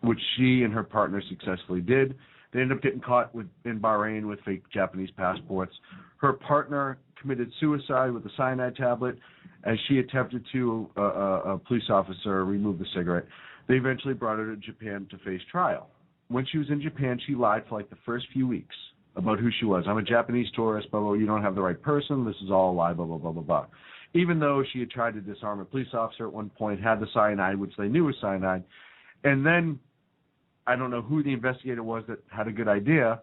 which she and her partner successfully did. They ended up getting caught in Bahrain with fake Japanese passports. Her partner committed suicide with a cyanide tablet as she attempted to, a police officer, remove the cigarette. They eventually brought her to Japan to face trial. When she was in Japan, she lied for like the first few weeks about who she was. I'm a Japanese tourist, blah, blah, you don't have the right person, this is all a lie, blah, blah, blah, blah, blah. Even though she had tried to disarm a police officer at one point, had the cyanide, which they knew was cyanide, and then I don't know who the investigator was that had a good idea,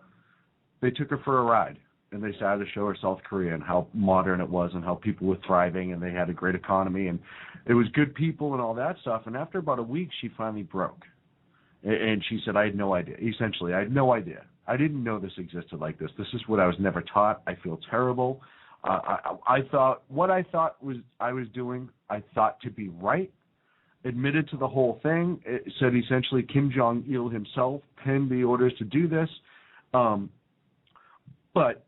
they took her for a ride, and they started to show her South Korea and how modern it was and how people were thriving and they had a great economy and it was good people and all that stuff. And after about a week, she finally broke. And she said, I had no idea. Essentially, I had no idea. I didn't know this existed like this. This is what I was never taught. I feel terrible. I thought what I thought was I was doing, I thought to be right. Admitted to the whole thing. It said essentially Kim Jong-il himself penned the orders to do this. But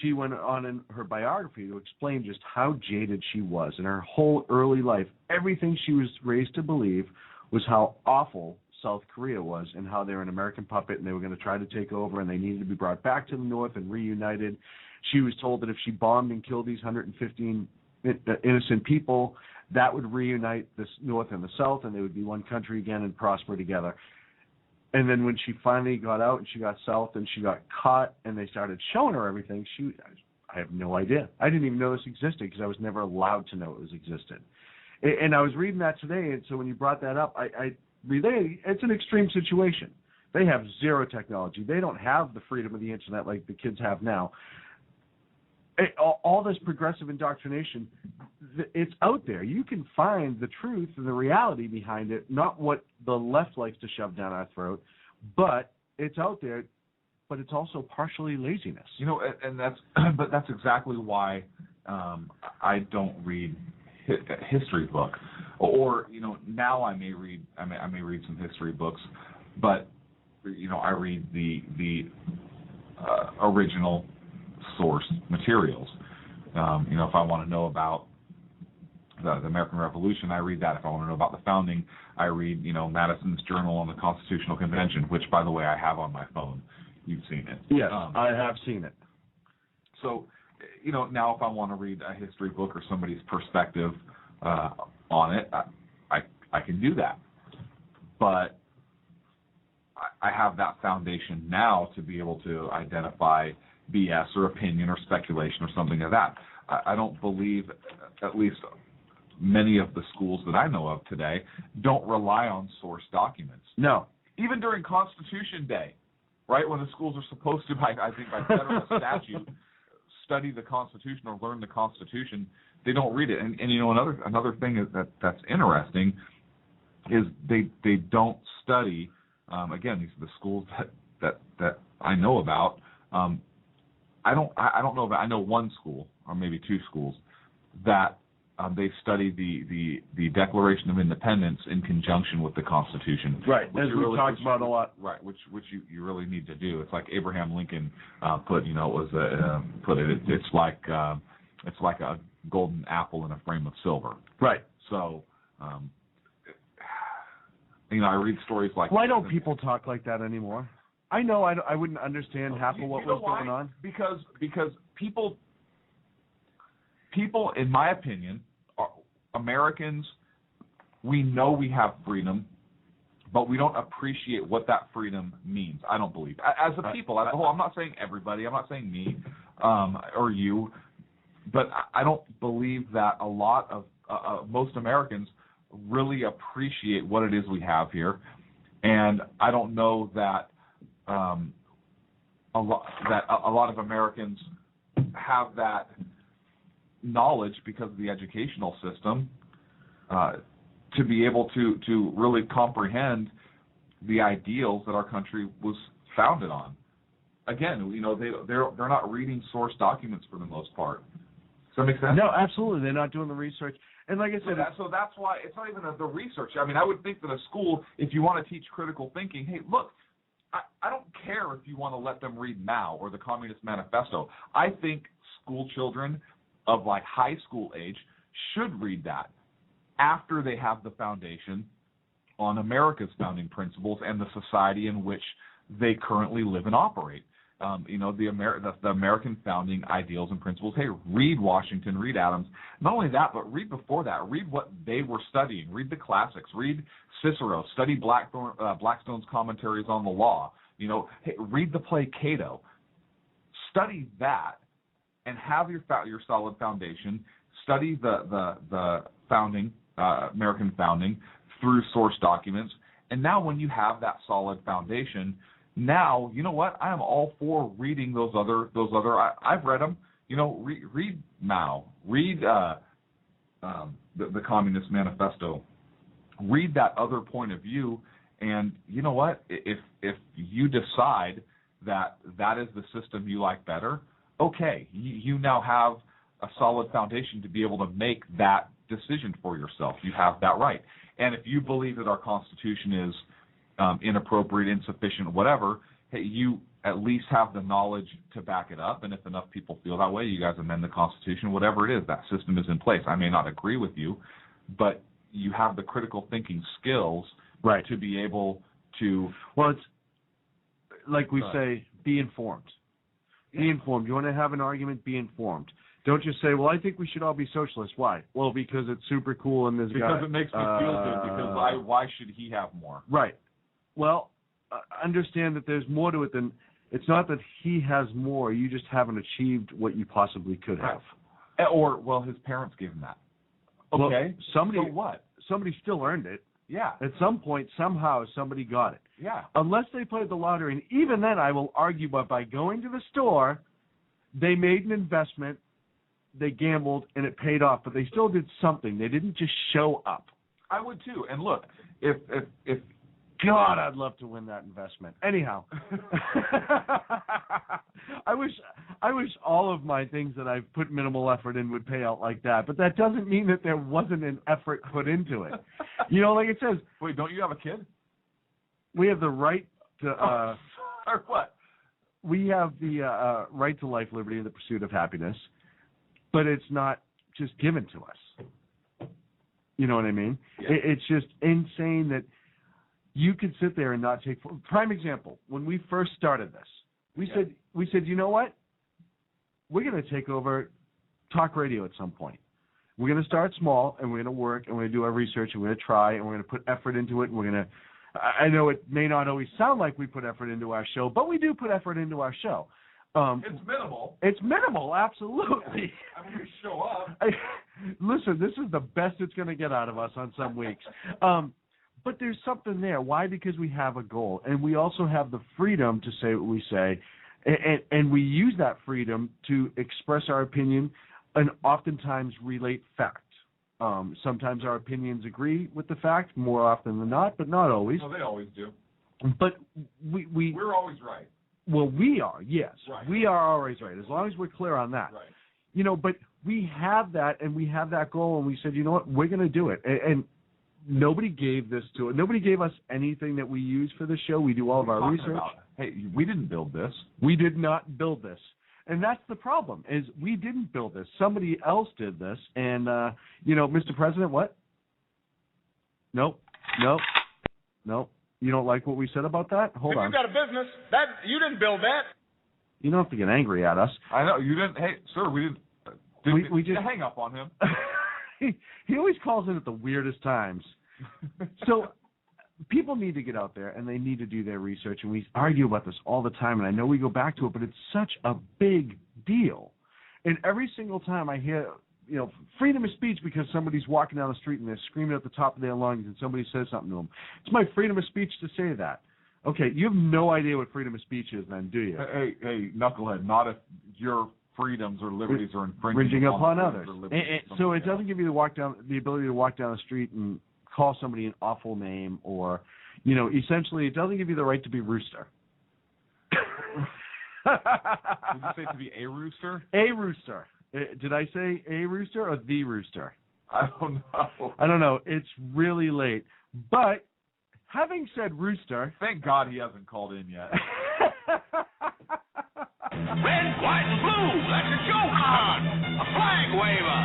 she went on in her biography to explain just how jaded she was in her whole early life. Everything she was raised to believe was how awful South Korea was and how they were an American puppet and they were going to try to take over and they needed to be brought back to the North and reunited. She was told that if she bombed and killed these 115 innocent people, that would reunite the North and the South and they would be one country again and prosper together. And then when she finally got out and she got South and she got caught and they started showing her everything, I have no idea. I didn't even know this existed because I was never allowed to know it was existed. And I was reading that today, and so when you brought that up, I relate. It's an extreme situation. They have zero technology. They don't have the freedom of the internet like the kids have now. All this progressive indoctrination, it's out there. You can find the truth and the reality behind it, not what the left likes to shove down our throat, but it's out there, but it's also partially laziness. And that's exactly why I don't read a history book. Or, now I may read some history books, but, I read the original source materials. If I want to know about the American Revolution, I read that. If I want to know about the founding, I read, Madison's Journal on the Constitutional Convention, which, by the way, I have on my phone. You've seen it. Yes, I have seen it. So, now if I want to read a history book or somebody's perspective on it, I can do that. But I have that foundation now to be able to identify BS or opinion or speculation or something like that. I don't believe, at least many of the schools that I know of today, don't rely on source documents. No. Even during Constitution Day, right, when the schools are supposed to, I think by federal statute, study the Constitution or learn the Constitution, they don't read it. And another thing is that's interesting is they don't study. Again, these are the schools that I know about. I don't know about. I know one school or maybe two schools that they study the Declaration of Independence in conjunction with the Constitution. Right, as we've talked about a lot. Right, which you really need to do. It's like Abraham Lincoln put it. It's like a golden apple in a frame of silver. Right. So, I read stories like. Why don't people talk like that anymore? I know I wouldn't understand half of what was going on. Because people, in my opinion, Americans, we know we have freedom, but we don't appreciate what that freedom means. I don't believe. As a people, as a whole, I'm not saying everybody, I'm not saying me or you, but I don't believe that a lot of most Americans really appreciate what it is we have here. And I don't know that a lot of Americans have that knowledge because of the educational system to be able to really comprehend the ideals that our country was founded on. Again, they're not reading source documents for the most part. Does that make sense? No, absolutely. They're not doing the research. And like I said, so that's why it's not even the research. I mean, I would think that a school, if you want to teach critical thinking, hey, look, I don't care if you want to let them read Mao or the Communist Manifesto. I think school children of like high school age should read that after they have the foundation on America's founding principles and the society in which they currently live and operate. The American founding ideals and principles. Hey, read Washington, read Adams. Not only that, but read before that. Read what they were studying. Read the classics. Read Cicero. Study Blackstone's commentaries on the law. Hey, read the play Cato. Study that, and have your solid foundation. Study the founding, American founding, through source documents. And now, when you have that solid foundation, now, you know what? I am all for reading those other. I've read them. Read Mao. Read the Communist Manifesto. Read that other point of view, and you know what? If you decide that is the system you like better, okay, you now have a solid foundation to be able to make that decision for yourself. You have that right. And if you believe that our Constitution is inappropriate, insufficient, whatever, hey, you at least have the knowledge to back it up. And if enough people feel that way, you guys amend the Constitution, whatever it is, that system is in place. I may not agree with you, but you have the critical thinking skills to be able to... Well, it's like we say, be informed. Be informed. You want to have an argument, be informed. Don't just say, well, I think we should all be socialists. Why? Well, because it's super cool and this guy... Because it makes me feel good, because why should he have more? Right. Well, understand that there's more to it than, it's not that he has more, you just haven't achieved what you possibly could have. Or, well, his parents gave him that. Okay, well, so what? Somebody still earned it. Yeah. At some point, somehow, somebody got it. Yeah. Unless they played the lottery, and even then I will argue, but by going to the store, they made an investment, they gambled, and it paid off, but they still did something. They didn't just show up. I would too. And look, if God, I'd love to win that investment. Anyhow, I wish all of my things that I've put minimal effort in would pay out like that. But that doesn't mean that there wasn't an effort put into it. Like it says. Wait, don't you have a kid? We have the right to. Or what? We have the right to life, liberty, and the pursuit of happiness, but it's not just given to us. You know what I mean? Yeah. It's just insane that you could sit there and not take. Prime example: when we first started this, we said, you know what? We're going to take over talk radio at some point. We're going to start small, and we're going to work, and we're going to do our research, and we're going to try, and we're going to put effort into it, and we're going to. I know it may not always sound like we put effort into our show, but we do put effort into our show. It's minimal. It's minimal, absolutely. I mean, we show up. Listen, this is the best it's going to get out of us on some weeks. But there's something there. Why? Because we have a goal, and we also have the freedom to say what we say, and we use that freedom to express our opinion and oftentimes relate fact. Sometimes our opinions agree with the fact, more often than not, but not always. No, they always do. But we're always right. Well, we are, yes. Right. We are always right, as long as we're clear on that. Right. But we have that, and we have that goal, and we said, you know what, we're going to do it. And nobody gave this to it. Nobody gave us anything that we use for the show. We do all of our research. Hey, we didn't build this. We did not build this. And that's the problem, is we didn't build this. Somebody else did this. And, Mr. President, what? Nope. You don't like what we said about that? Hold on. You got a business. That you didn't build that. You don't have to get angry at us. I know. You didn't. Hey, sir, we didn't. We just hang up on him. He always calls in at the weirdest times. So people need to get out there, and they need to do their research, and we argue about this all the time, and I know we go back to it, but it's such a big deal. And every single time I hear, freedom of speech because somebody's walking down the street and they're screaming at the top of their lungs and somebody says something to them. It's my freedom of speech to say that. Okay, you have no idea what freedom of speech is, then, do you? Hey, knucklehead! Not if your freedoms or liberties are infringing upon others. So it doesn't doesn't give you the ability to walk down the street and call somebody an awful name, or, essentially, it doesn't give you the right to be rooster. Did you say to be a rooster? A rooster. Did I say a rooster or the rooster? I don't know. I don't know. It's really late. But having said rooster... Thank God he hasn't called in yet. Red, white, and blue. That's a joke on. A flag waver.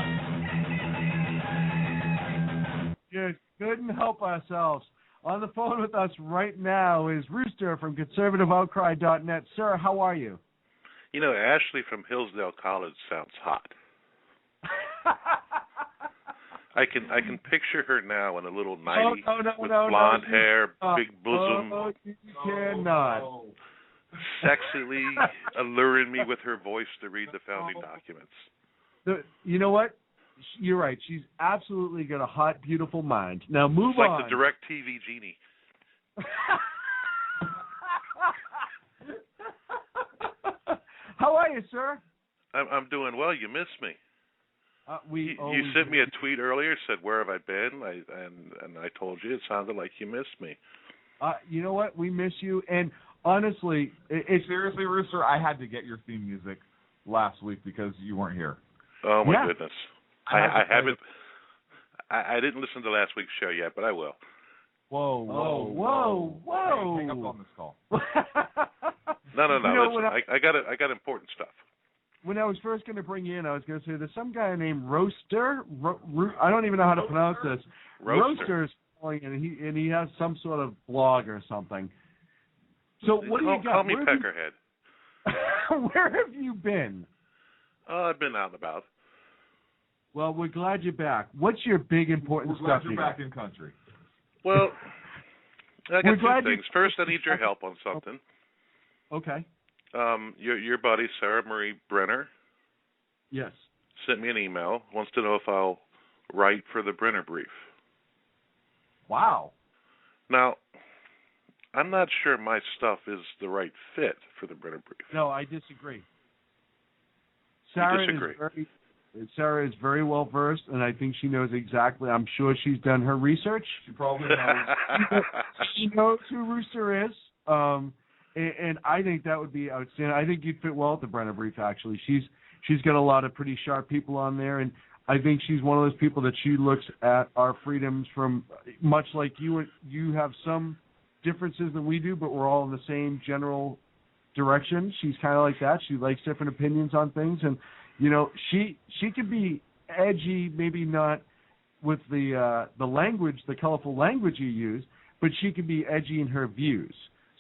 You couldn't help ourselves. On the phone with us right now is Rooster from conservativeoutcry.net. Sir, how are you? Ashley from Hillsdale College sounds hot. I can picture her now in a little nightie with blonde hair, big bosom. Oh, you cannot. Sexily alluring me with her voice to read the founding documents. You know what? You're right. She's absolutely got a hot, beautiful mind. Now move it's like on. the DirecTV genie. How are you, sir? I'm doing well. You missed me. You sent me a tweet earlier, said, "Where have I been?" And I told you. It sounded like you missed me. You know what? We miss you. And honestly, seriously, Rooster, I had to get your theme music last week because you weren't here. Oh my goodness! I haven't. I didn't listen to last week's show yet, but I will. Whoa! Hang up on this call. No. Listen, I got important stuff. When I was first going to bring you in, I was going to say there's some guy named Roaster. I don't even know how to pronounce this. Roaster's calling, and he has some sort of blog or something. So what do you got? Call me Peckerhead. Where have you been? I've been out and about. Well, we're glad you're back. What's your big important stuff? Glad you're back in country. Well, I got two things. First, I need your help on something. Okay. Your buddy Sarah Marie Brenner. Yes. Sent me an email. Wants to know if I'll write for the Brenner Brief. Wow. Now, I'm not sure my stuff is the right fit for the Brenner Brief. No, I disagree. Sarah is very well versed, and I think she knows exactly. I'm sure she's done her research. She probably knows. She knows who Rooster is. And I think that would be outstanding. I think you'd fit well at the Brenner Brief, actually. She's got a lot of pretty sharp people on there, and I think she's one of those people that she looks at our freedoms from, much like you have some differences than we do, but we're all in the same general direction. She's kind of like that. She likes different opinions on things, and she could be edgy, maybe not with the language, the colorful language you use, but she could be edgy in her views.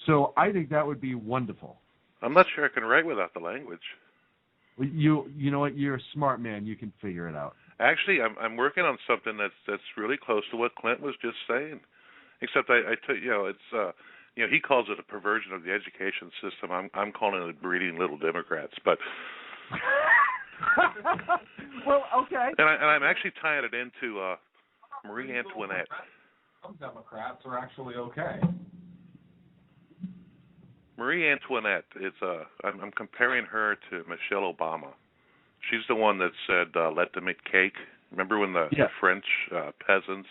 So I think that would be wonderful. I'm not sure I can write without the language. You know what? You're a smart man. You can figure it out. Actually, I'm working on something that's really close to what Clint was just saying. Except it's he calls it a perversion of the education system. I'm calling it breeding little Democrats. But well, okay. And I'm actually tying it into Marie Antoinette. Some Democrats are actually okay. Marie Antoinette is I'm comparing her to Michelle Obama. She's the one that said, "Let them eat cake." Remember when the French peasants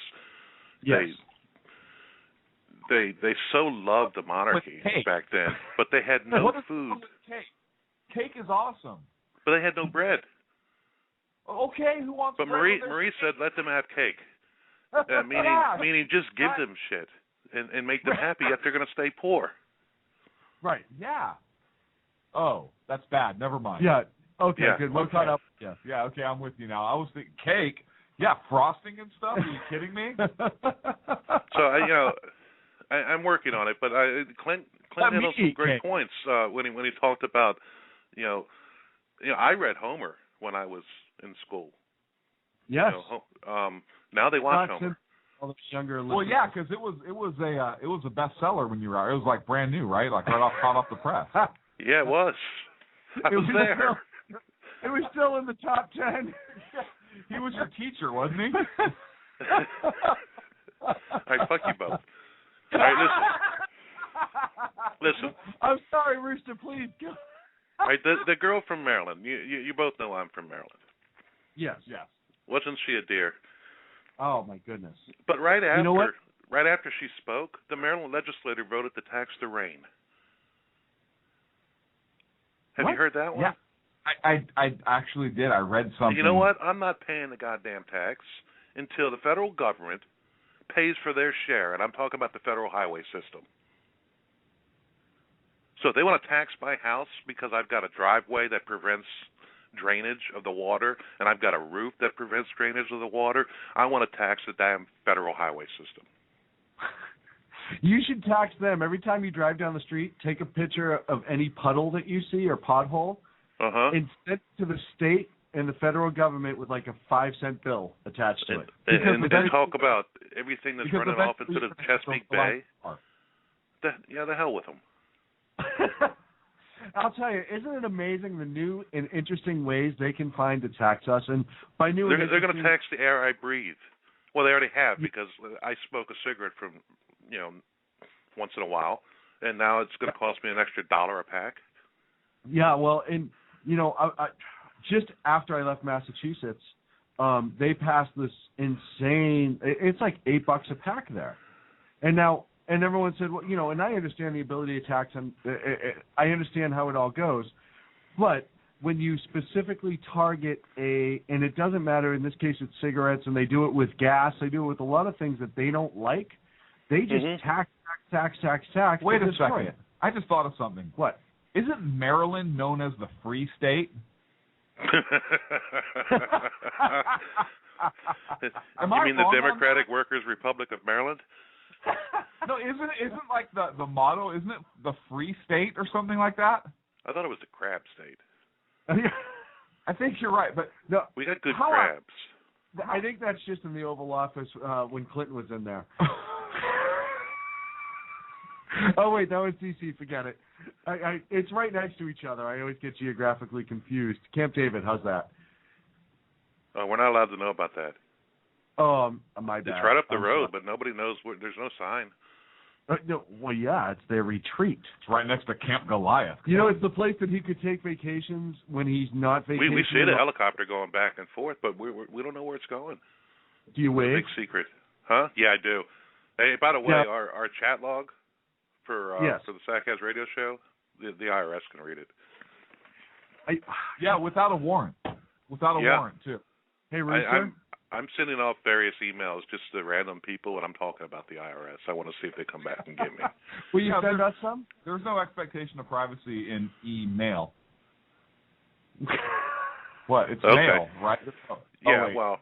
they so loved the monarchy back then, but they had no food. Cake is awesome. But they had no bread. Okay, who wants? But bread? Marie said, "Let them have cake," meaning just give them shit and make them happy. Yet they're going to stay poor. Right. Yeah. Oh, that's bad. Never mind. Yeah. Okay, good. We're caught up. Yeah. Yeah, okay, I'm with you now. I was thinking cake. Yeah, frosting and stuff. Are you kidding me? So, I'm working on it, but Clint had some great points when he talked about, I read Homer when I was in school. Yes. Now they watch Homer. All the younger listeners. Well, yeah, because it was a bestseller when you were out. It was like brand new, right? Like hot off the press. Yeah, it was. I was there. It was still in the top 10. He was your teacher, wasn't he? All right, fuck you both. All right, listen. Listen. I'm sorry, Rooster. Please go. All right, the girl from Maryland. You both know I'm from Maryland. Yes. Wasn't she a dear? Oh my goodness. But right after, you know what? Right after she spoke, the Maryland legislature voted to tax the rain. Have What? you heard that one? Yeah. I actually did. I read something. You know what? I'm not paying the goddamn tax until the federal government pays for their share, and I'm talking about the federal highway system. So if they want to tax my house because I've got a driveway that prevents drainage of the water, and I've got a roof that prevents drainage of the water, I want to tax the damn federal highway system. You should tax them. Every time you drive down the street, take a picture of any puddle that you see or pothole, and send it to the state and the federal government with like a 5-cent bill attached to it. And talk about everything that's running off into the Chesapeake Bay. The hell with them. I'll tell you, isn't it amazing the new and interesting ways they can find to tax us? And by new, they're going to tax the air I breathe. Well, they already have, because I smoke a cigarette from, once in a while, and now it's going to cost me an extra $1 a pack. Yeah, well, and I just after I left Massachusetts, they passed this insane. It's like $8 a pack there, and everyone said, well, and I understand the ability to tax them. I understand how it all goes, but when you specifically target and it doesn't matter, in this case it's cigarettes, and they do it with gas, they do it with a lot of things that they don't like, they just tax. Wait a second. I just thought of something. What? Isn't Maryland known as the Free State? You mean the Democratic Workers' Republic of Maryland? No, isn't like the motto, isn't it the Free State or something like that? I thought it was the Crab State. I think you're right, but no, we got good crabs. I think that's just in the Oval Office when Clinton was in there. Oh wait, that was D.C. Forget it. It's right next to each other. I always get geographically confused. Camp David, how's that? We're not allowed to know about that. Oh, my bad. It's right up the road, but nobody knows where. There's no sign. No, well, yeah, it's their retreat. It's right next to Camp Goliath. It's the place that he could take vacations when he's not vacationing. We see the helicopter going back and forth, but we don't know where it's going. Do you wave? Big secret, huh? Yeah, I do. Hey, by the way, our chat log for the Sackheads radio show, the IRS can read it. Without a warrant. Warrant too. Hey, Rooster. I'm sending off various emails just to random people, and I'm talking about the IRS. I want to see if they come back and get me. Will you send us some? There's no expectation of privacy in email. What? It's mail, right? Yeah, well.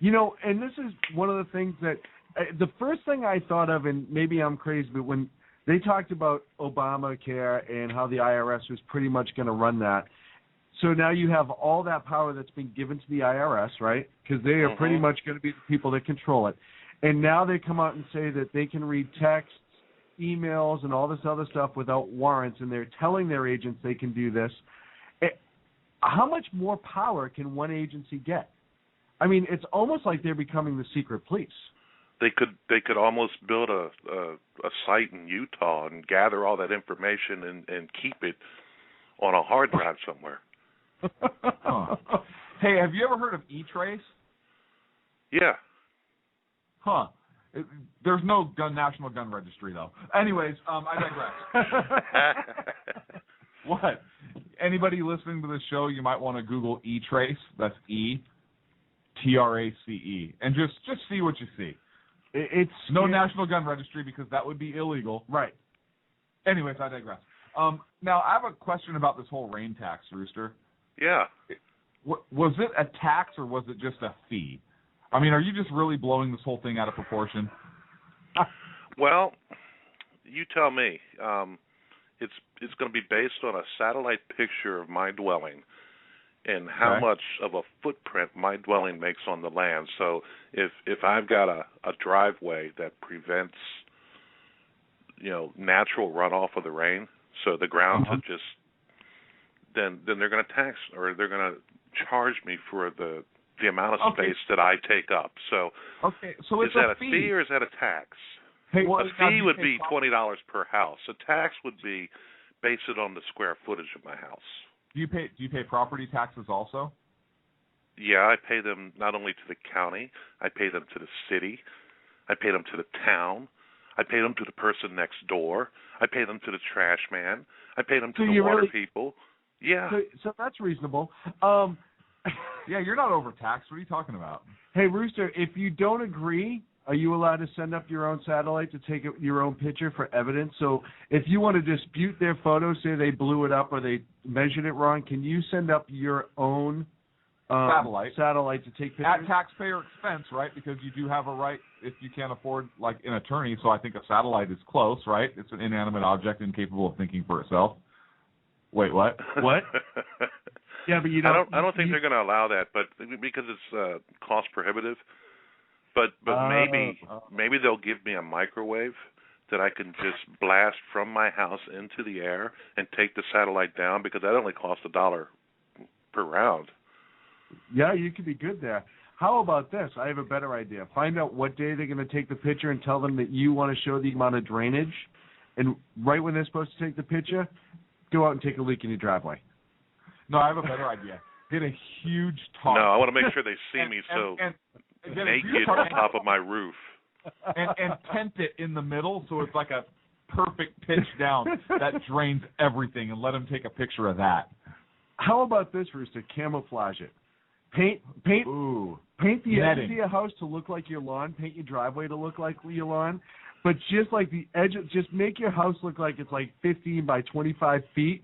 And this is one of the things that the first thing I thought of, and maybe I'm crazy, but when they talked about Obamacare and how the IRS was pretty much going to run that. So now you have all that power that's been given to the IRS, right? Because they are pretty much going to be the people that control it. And now they come out and say that they can read texts, emails, and all this other stuff without warrants, and they're telling their agents they can do this. How much more power can one agency get? I mean, it's almost like they're becoming the secret police. They could almost build a site in Utah and gather all that information and keep it on a hard drive somewhere. Hey, have you ever heard of E-Trace? Yeah. Huh. There's no National Gun Registry, though. Anyways, I digress. What? Anybody listening to the show, you might want to Google E-Trace. That's E-T-R-A-C-E. And just see what you see. It's no National Gun Registry, because that would be illegal. Right. Anyways, I digress. Now, I have a question about this whole rain tax, Rooster. Yeah. Was it a tax or was it just a fee? I mean, are you just really blowing this whole thing out of proportion? Well, you tell me. It's going to be based on a satellite picture of my dwelling and how much of a footprint my dwelling makes on the land. So if I've got a driveway that prevents natural runoff of the rain, so the ground to just then they're going to tax, or they're going to charge me for the amount of space that I take up. So so is that a fee or is that a tax? Hey, a fee would be $20 per house. A tax would be based on the square footage of my house. Do you pay property taxes also? Yeah, I pay them not only to the county, I pay them to the city, I pay them to the town, I pay them to the person next door, I pay them to the trash man, I pay them to the water people. Yeah. So that's reasonable. Yeah, you're not overtaxed. What are you talking about? Hey, Rooster, if you don't agree, are you allowed to send up your own satellite to take your own picture for evidence? So if you want to dispute their photo, say they blew it up or they measured it wrong, can you send up your own satellite to take pictures? At taxpayer expense, right? Because you do have a right if you can't afford, like, an attorney. So I think a satellite is close, right? It's an inanimate object incapable of thinking for itself. Wait, what? What? Yeah, but you don't. I don't think they're going to allow that, but because it's cost prohibitive. But maybe they'll give me a microwave that I can just blast from my house into the air and take the satellite down, because that only costs $1 per round. Yeah, you could be good there. How about this? I have a better idea. Find out what day they're going to take the picture and tell them that you want to show the amount of drainage. And right when they're supposed to take the picture, go out and take a leak in your driveway. No, I have a better idea. Get a huge tarp. No, I want to make sure they see me naked on top of my roof. And tent it in the middle so it's like a perfect pitch down that drains everything, and let them take a picture of that. How about this, Rooster? Camouflage it. Paint the edge of your house to look like your lawn. Paint your driveway to look like your lawn. But just like the edge, just make your house look like it's like 15 by 25 feet.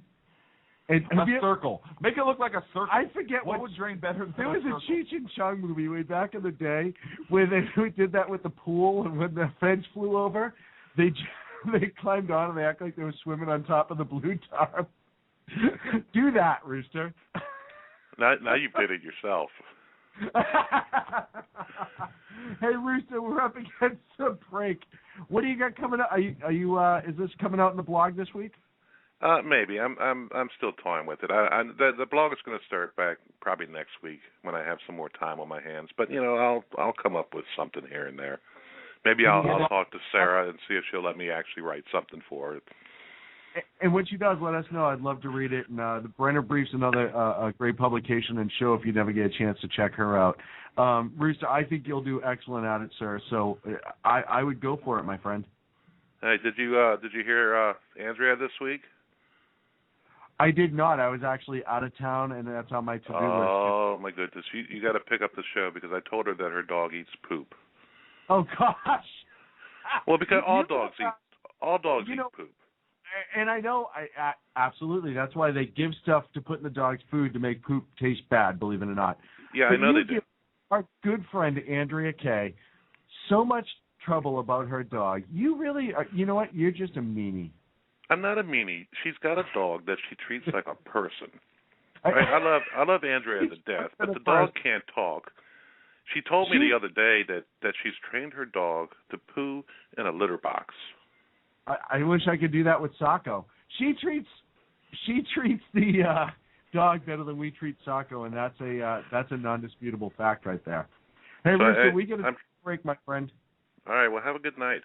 And circle. Make it look like a circle. I forget what would drain better than there was circle. a Cheech and Chong movie way back in the day where they did that with the pool, and when the fence flew over, they climbed on and they act like they were swimming on top of the blue tarp. Do that, Rooster. Now you did it yourself. Hey, Rooster, we're up against a break. What do you got coming up? Are you? Is this coming out in the blog this week? Maybe. I'm still toying with it. The blog is going to start back probably next week when I have some more time on my hands. But I'll come up with something here and there. Maybe I'll talk to Sarah and see if she'll let me actually write something for it. And when she does, let us know. I'd love to read it. And the Brenner Brief's another great publication and show if you never get a chance to check her out. Rooster, I think you'll do excellent at it, sir. So I would go for it, my friend. Hey, did you hear Andrea this week? I did not. I was actually out of town, and that's on my to-do list. Oh, my goodness. You got to pick up the show, because I told her that her dog eats poop. Oh, gosh. Well, because all dogs eat poop. And I know, absolutely. That's why they give stuff to put in the dog's food to make poop taste bad, believe it or not. Yeah, I know they do. Our good friend, Andrea Kay, so much trouble about her dog. You really are, you know what? You're just a meanie. I'm not a meanie. She's got a dog that she treats like a person. Right? I love Andrea to death, but the dog can't talk. She told me the other day that she's trained her dog to poo in a litter box. I wish I could do that with Sacco. She treats the dog better than we treat Sacco, and that's a non-disputable fact right there. Hey, Rooster, we get a break, my friend. All right, well, have a good night.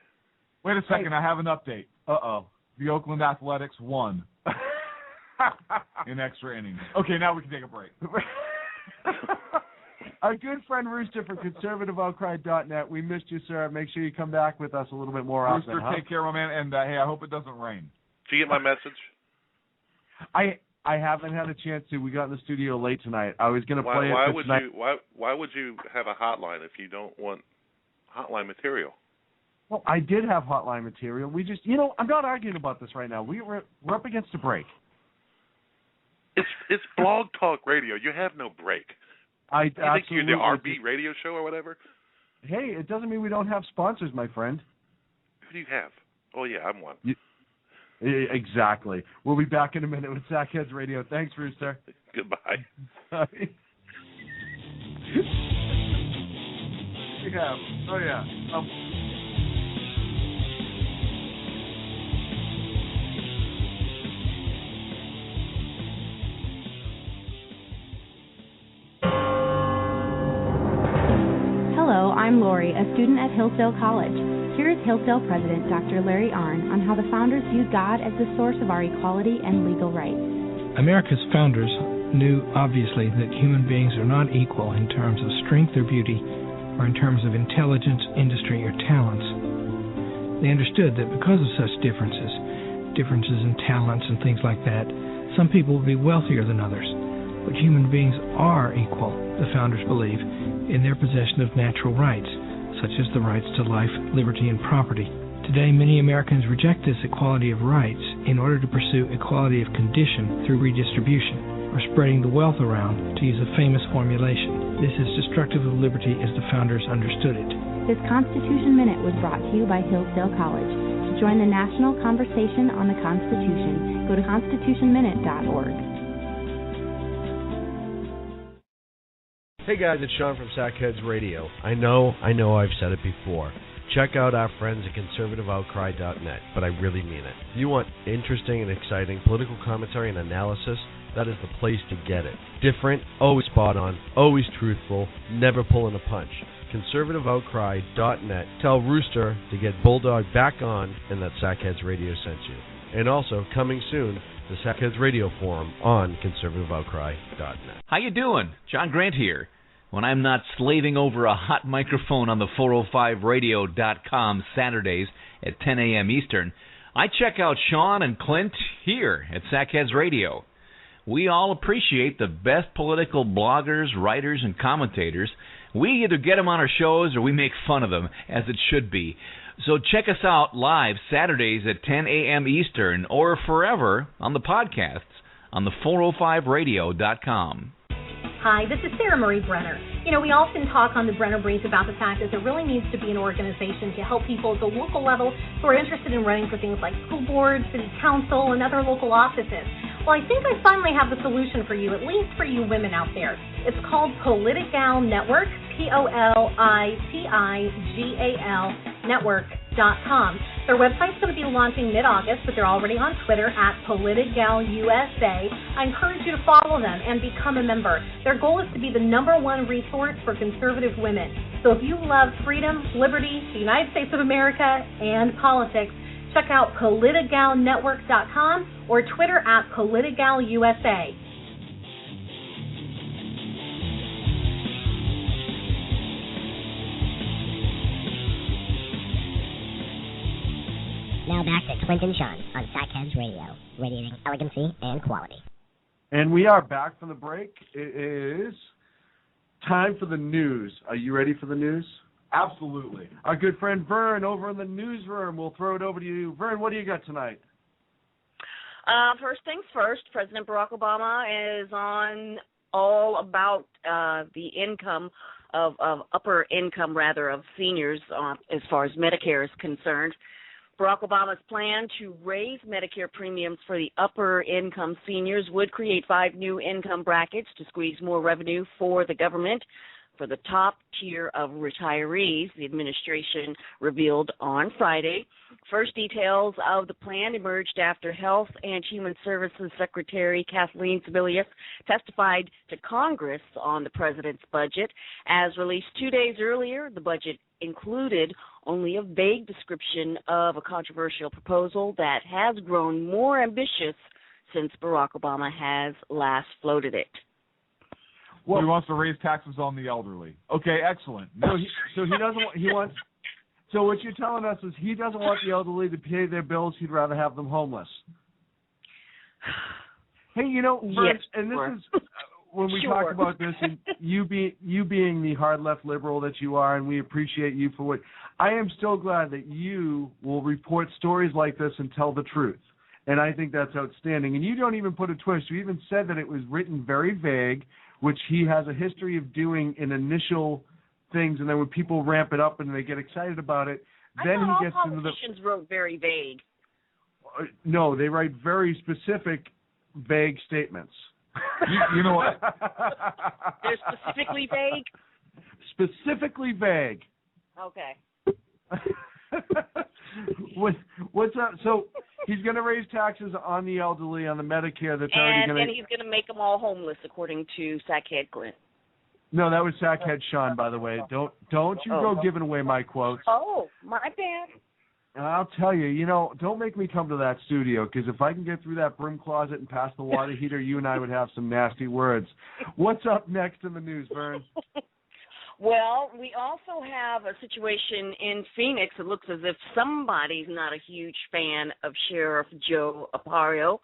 Wait a second, I have an update. Uh-oh. The Oakland Athletics won in extra innings. Okay, now we can take a break. Our good friend Rooster from conservativeoutcry.net. We missed you, sir. Make sure you come back with us a little bit more often. Rooster, take care, my man, and hey, I hope it doesn't rain. Did you get my message? I haven't had a chance to. We got in the studio late tonight. I was going to play it tonight. Why would you have a hotline if you don't want hotline material? Well, I did have hotline material. We just, I'm not arguing about this right now. We're up against a break. It's Blog Talk Radio. You have no break. You think you're the RB radio show or whatever? Hey, it doesn't mean we don't have sponsors, my friend. Who do you have? Oh, yeah, I'm one. Exactly. We'll be back in a minute with Sackheads Radio. Thanks, Rooster. Goodbye. Yeah. Oh, yeah. Hello, I'm Lori, a student at Hillsdale College. Here is Hillsdale President Dr. Larry Arnn on how the founders viewed God as the source of our equality and legal rights. America's founders knew, obviously, that human beings are not equal in terms of strength or beauty, or in terms of intelligence, industry, or talents. They understood that because of such differences in talents and things like that, some people would be wealthier than others. But human beings are equal, the founders believe, in their possession of natural rights, such as the rights to life, liberty, and property. Today, many Americans reject this equality of rights in order to pursue equality of condition through redistribution, or spreading the wealth around, to use a famous formulation. This is destructive of liberty as the founders understood it. This Constitution Minute was brought to you by Hillsdale College. To join the national conversation on the Constitution, go to constitutionminute.org. Hey guys, it's Sean from Sackheads Radio. I know I've said it before. Check out our friends at conservativeoutcry.net, but I really mean it. If you want interesting and exciting political commentary and analysis, that is the place to get it. Different, always spot on, always truthful, never pulling a punch. conservativeoutcry.net. Tell Rooster to get Bulldog back on and that Sackheads Radio sent you. And also, coming soon, the Sackheads Radio Forum on conservativeoutcry.net. How you doing? John Grant here. When I'm not slaving over a hot microphone on the 405radio.com Saturdays at 10 a.m. Eastern, I check out Sean and Clint here at Sackheads Radio. We all appreciate the best political bloggers, writers, and commentators. We either get them on our shows or we make fun of them, as it should be. So check us out live Saturdays at 10 a.m. Eastern or forever on the podcasts on the 405radio.com. Hi, this is Sarah Marie Brenner. You know, we often talk on the Brenner Brief about the fact that there really needs to be an organization to help people at the local level who are interested in running for things like school board, city council, and other local offices. Well, I think I finally have the solution for you, at least for you women out there. It's called Politigal Network, POLITIGAL Network.com. Their website's going to be launching mid-August, but they're already on Twitter at PolitigalUSA. I encourage you to follow them and become a member. Their goal is to be the #1 resource for conservative women. So if you love freedom, liberty, the United States of America, and politics, check out PolitigalNetwork.com or Twitter at PolitigalUSA. Now back to Clint and Sean on Sackheads Radio, radiating elegancy and quality. And we are back from the break. It is time for the news. Are you ready for the news? Absolutely. Our good friend Vern over in the newsroom. We'll throw it over to you. Vern, what do you got tonight? First things first, President Barack Obama is on all about the income of upper income, rather, of seniors as far as Medicare is concerned. Barack Obama's plan to raise Medicare premiums for the upper income seniors would create 5 new income brackets to squeeze more revenue for the government. For the top tier of retirees, the administration revealed on Friday. First details of the plan emerged after Health and Human Services Secretary Kathleen Sebelius testified to Congress on the president's budget. As released 2 days earlier, the budget included only a vague description of a controversial proposal that has grown more ambitious since Barack Obama has last floated it. Well, he wants to raise taxes on the elderly. Okay, excellent. So he doesn't. He wants. So what you're telling us is he doesn't want the elderly to pay their bills. He'd rather have them homeless. Hey, you know, Vern, yes, and this sure. is when we Sure. talk about this, and you being the hard left liberal that you are, and we appreciate you for what. I am still glad that you will report stories like this and tell the truth. And I think that's outstanding. And you don't even put a twist. You even said that it was written very vague, which he has a history of doing in initial things, and then when people ramp it up and they get excited about it, then he gets into the... politicians wrote very vague. No, they write very specific, vague statements. You know what? They're specifically vague? Specifically vague. Okay. What's up? So he's going to raise taxes on the elderly, on the Medicare that's already going to... And he's going to make them all homeless, according to Sackhead Clint. No, that was Sackhead Sean, by the way. Don't you go giving away my quotes. Oh, my bad. I'll tell you, don't make me come to that studio, because if I can get through that broom closet and past the water heater, you and I would have some nasty words. What's up next in the news, Vern? Well, we also have a situation in Phoenix. It looks as if somebody's not a huge fan of Sheriff Joe Arpaio.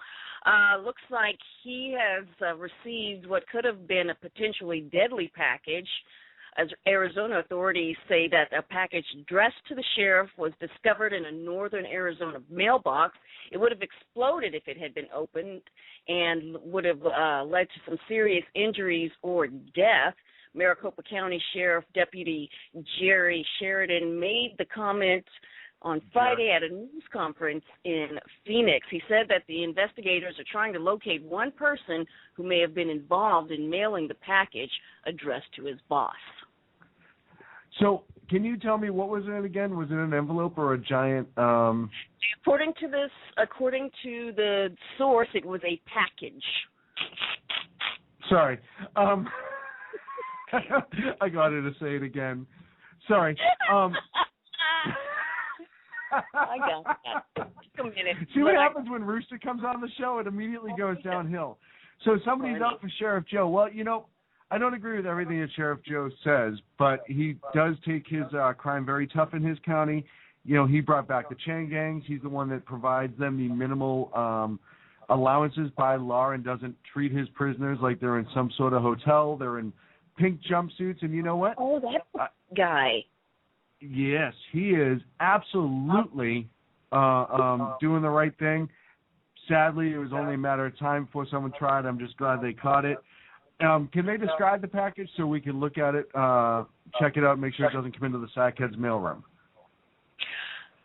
Looks like he has received what could have been a potentially deadly package. As Arizona authorities say that a package addressed to the sheriff was discovered in a northern Arizona mailbox. It would have exploded if it had been opened and would have led to some serious injuries or death. Maricopa County Sheriff Deputy Jerry Sheridan made the comment on Friday at a news conference in Phoenix. He said that the investigators are trying to locate one person who may have been involved in mailing the package addressed to his boss. So, can you tell me, what was in it again? Was it an envelope or a giant... According to the source, it was a package. Sorry. I got her to say it again. Sorry. I got that. Just a minute. See what happens when Rooster comes on the show? It immediately goes downhill. So somebody's out for Sheriff Joe. Well, I don't agree with everything that Sheriff Joe says, but he does take his crime very tough in his county. He brought back the chain gangs. He's the one that provides them the minimal allowances by law and doesn't treat his prisoners like they're in some sort of hotel. They're in pink jumpsuits, and you know what? Oh, that guy. Yes, he is absolutely doing the right thing. Sadly, it was only a matter of time before someone tried. I'm just glad they caught it. Can they describe the package so we can look at it, check it out, make sure it doesn't come into the Sackheads mailroom?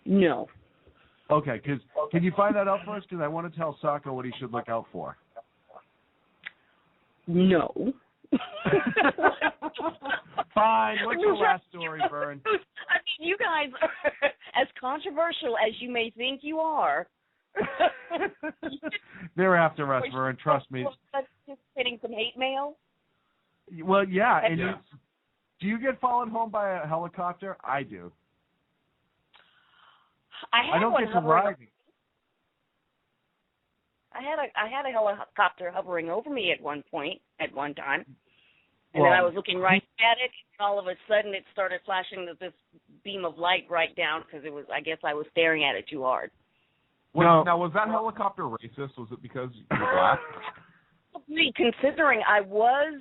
No. Okay, can you find that out for us? Because I want to tell Sacco what he should look out for. No. Fine. What's your last story, Vern? I mean, you guys are as controversial as you may think you are. They're after us, Vern. Trust me. Getting some hate mail? Well, yeah. And do you get followed home by a helicopter? I do. I don't get to ride. I had a helicopter hovering over me at one time, and Well, then I was looking right at it, and all of a sudden it started flashing this beam of light right down because I guess I was staring at it too hard. Now, was that helicopter racist? Was it because you were black? Considering I was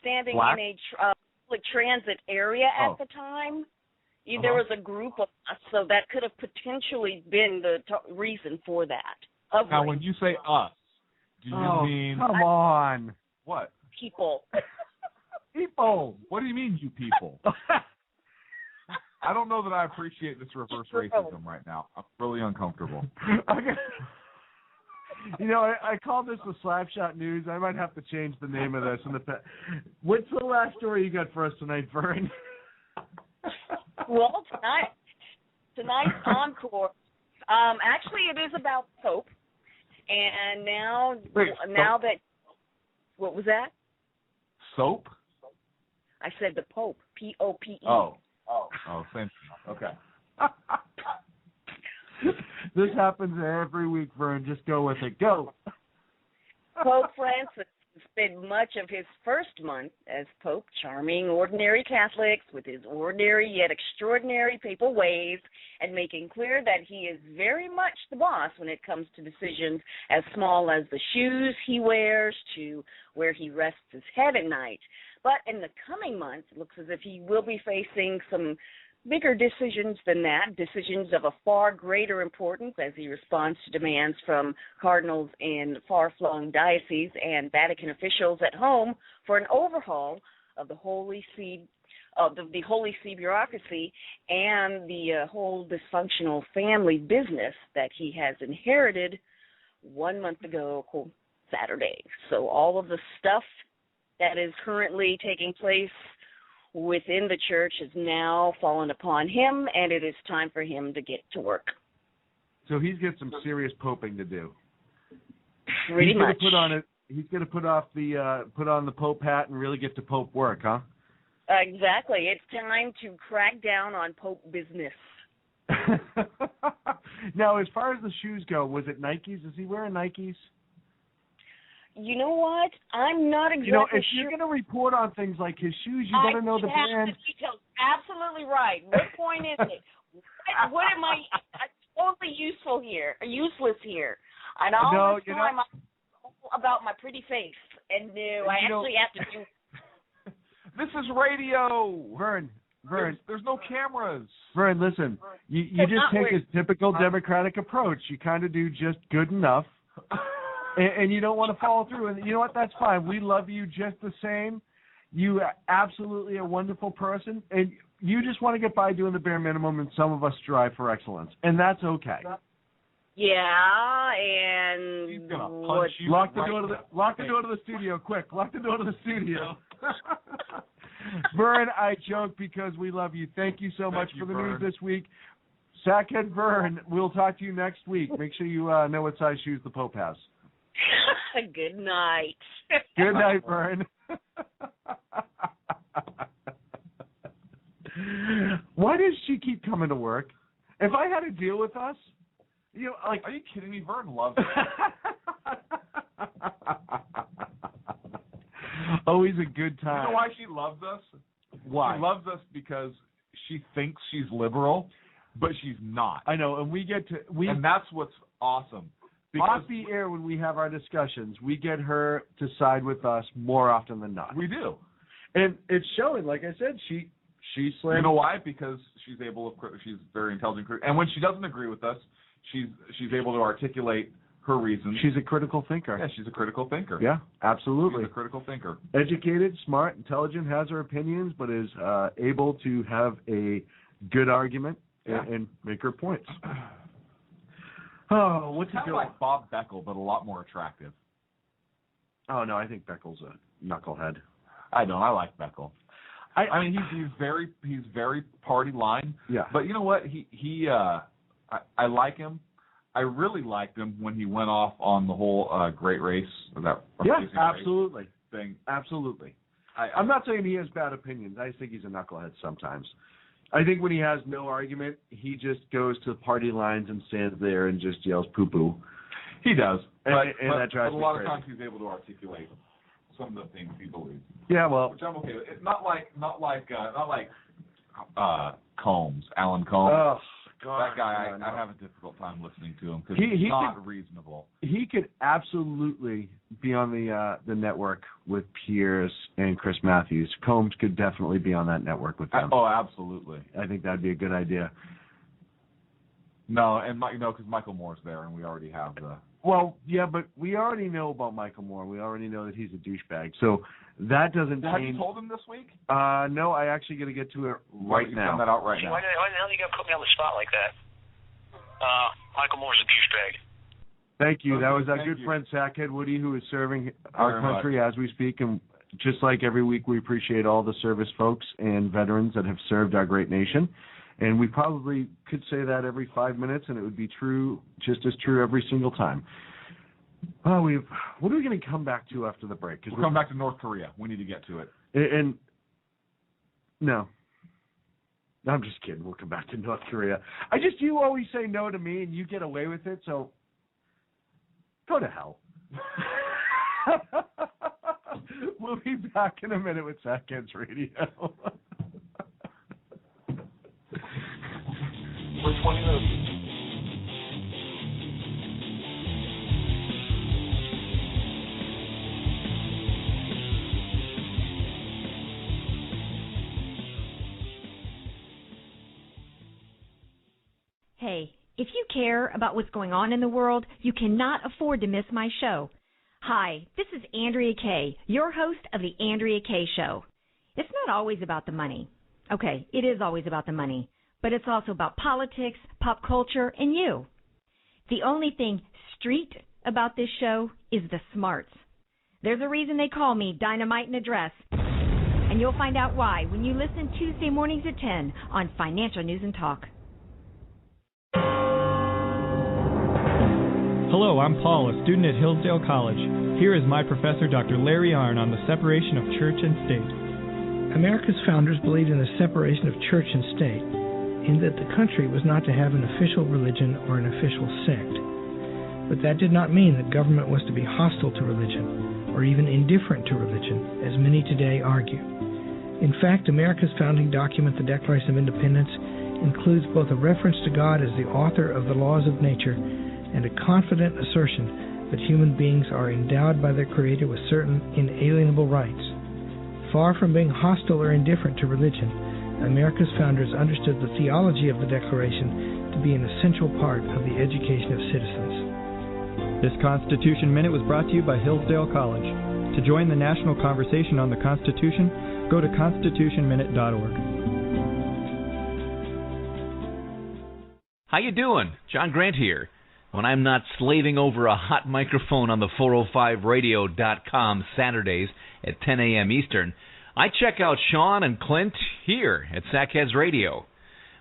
standing Black? in a public transit area at the time, there was a group of us, so that could have potentially been the reason for that. Now, when you say us, do you mean... Come on. What? People. People. What do you mean, you people? I don't know that I appreciate this reverse racism right now. I'm really uncomfortable. I call this the Slapshot News. I might have to change the name of this. What's the last story you got for us tonight, Vern? Well, tonight's encore. Actually, it is about Pope. And now that, what was that? Soap? I said the Pope, P-O-P-E. Oh, same thing. Okay. This happens every week, Vern. Just go with it. Go. Pope Francis spent much of his first month as Pope charming ordinary Catholics with his ordinary yet extraordinary papal ways and making clear that he is very much the boss when it comes to decisions as small as the shoes he wears to where he rests his head at night. But in the coming months, it looks as if he will be facing some bigger decisions than that, decisions of a far greater importance as he responds to demands from cardinals in far-flung dioceses and Vatican officials at home for an overhaul of the Holy See, the Holy See bureaucracy and the whole dysfunctional family business that he has inherited 1 month ago, Saturday. So all of the stuff that is currently taking place within the church has now fallen upon him, and it is time for him to get to work. So he's got some serious poping to do. Pretty much. He's going to put on the Pope hat and really get to Pope work, huh? Exactly. It's time to crack down on Pope business. Now, as far as the shoes go, was it Nikes? Is he wearing Nikes? You know what? I'm not exactly if you're going to report on things like his shoes, you better know the brand. The details. Absolutely right. What point is it? What am I? I'm totally useless here. And all the time I'm about my pretty face. And no, I actually have to do. This is radio. Vern. There's no cameras. Vern, listen. You just take a typical Democratic approach. You kind of do just good enough. And you don't want to follow through. And you know what? That's fine. We love you just the same. You are absolutely a wonderful person. And you just want to get by doing the bare minimum, and some of us strive for excellence. And that's okay. Yeah, and he's gonna punch you. Lock the door to the studio, quick. Lock the door to the studio. Vern, I joke because we love you. Thank you so much for the news this week. Sackhead Vern, we'll talk to you next week. Make sure you know what size shoes the Pope has. Good night. Good night, Vern. Why does she keep coming to work? If I had to deal with us, are you kidding me? Vern loves it. Always a good time. You know why she loves us? Why? She loves us because she thinks she's liberal, but she's not. I know, and and that's what's awesome. Off the air, when we have our discussions, we get her to side with us more often than not. We do, and it's showing. Like I said, she's You know why? Because she's very intelligent, and when she doesn't agree with us, she's able to articulate her reasons. She's a critical thinker. Yeah, she's a critical thinker. Yeah, absolutely. She's a critical thinker. Educated, smart, intelligent, has her opinions, but is able to have a good argument and make her points. Oh, what's kind of like Bob Beckel, but a lot more attractive. Oh no, I think Beckel's a knucklehead. I don't. I like Beckel. I mean, he's very party line. Yeah. But you know what? I like him. I really liked him when he went off on the whole great race. Absolutely. Race thing. Absolutely. I'm not saying he has bad opinions. I just think he's a knucklehead sometimes. I think when he has no argument, he just goes to the party lines and stands there and just yells poo-poo. He does. And that drives me crazy. But a lot of times he's able to articulate some of the things he believes. Yeah, well, which I'm okay with. It's not like Combs, Alan Combs. Oh, God, that guy, I have a difficult time listening to him because he's not reasonable. He could absolutely be on the network with Pierce and Chris Matthews. Combs could definitely be on that network with them. Oh, absolutely. I think that'd be a good idea. No, and because Michael Moore's there, and we already have the. Well, yeah, but we already know about Michael Moore. We already know that he's a douchebag. So that doesn't change. Have you told him this week? No, I actually got to get to it right now. Send that out right now. Why the hell you got to put me on the spot like that? Michael Moore's a douchebag. Thank you. That was our good friend Sackhead Woody, who is serving our country as we speak. And just like every week, we appreciate all the service folks and veterans that have served our great nation. And we probably could say that every 5 minutes, and it would be true, just as true every single time. What are we going to come back to after the break? We'll come back to North Korea. We need to get to it. And no. I'm just kidding. We'll come back to North Korea. You always say no to me, and you get away with it, so go to hell. We'll be back in a minute with Sackheads Radio. For 20 minutes. Hey, if you care about what's going on in the world, you cannot afford to miss my show. Hi, this is Andrea Kaye, your host of The Andrea Kaye Show. It's not always about the money. Okay, it is always about the money, but it's also about politics, pop culture, and you. The only thing street about this show is the smarts. There's a reason they call me Dynamite in a Dress, and you'll find out why when you listen Tuesday mornings at 10 on Financial News and Talk. Hello, I'm Paul, a student at Hillsdale College. Here is my professor, Dr. Larry Arnn, on the separation of church and state. America's founders believed in the separation of church and state, in that the country was not to have an official religion or an official sect. But that did not mean that government was to be hostile to religion, or even indifferent to religion, as many today argue. In fact, America's founding document, the Declaration of Independence, includes both a reference to God as the author of the laws of nature and a confident assertion that human beings are endowed by their Creator with certain inalienable rights. Far from being hostile or indifferent to religion, America's founders understood the theology of the Declaration to be an essential part of the education of citizens. This Constitution Minute was brought to you by Hillsdale College. To join the national conversation on the Constitution, go to constitutionminute.org. How you doing? John Grant here. When I'm not slaving over a hot microphone on the 405radio.com Saturdays at 10 a.m. Eastern, I check out Sean and Clint here at Sackheads Radio.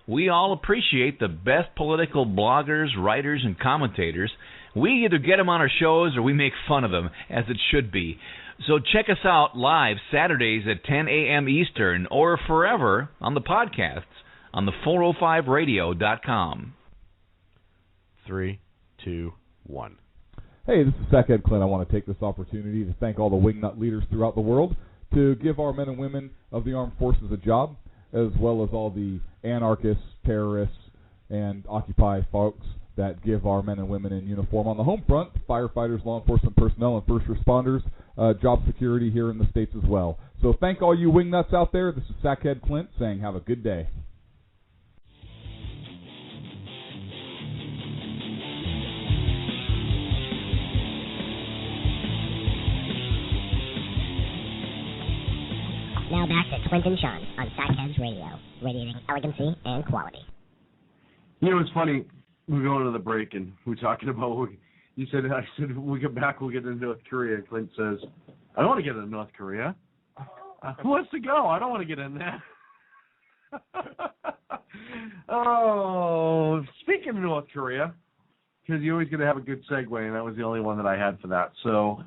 We all appreciate the best political bloggers, writers, and commentators. We either get them on our shows or we make fun of them, as it should be. So check us out live Saturdays at 10 a.m. Eastern or forever on the podcasts on the 405radio.com. 3, 2, 1. Hey, this is Sackhead Clint. I want to take this opportunity to thank all the wingnut leaders throughout the world to give our men and women of the armed forces a job, as well as all the anarchists, terrorists, and Occupy folks that give our men and women in uniform on the home front, firefighters, law enforcement personnel, and first responders, job security here in the States as well. So thank all you wingnuts out there. This is Sackhead Clint saying have a good day. Now back to Clint and Sean on Sackheads Radio, radiating elegancy and quality. You know, it's funny. We're going to the break and we're talking about. I said when we get back, we'll get into North Korea. And Clint says, "I don't want to get into North Korea. Who wants to go? I don't want to get in there." Oh, speaking of North Korea, because you're always going to have a good segue, and that was the only one that I had for that. So.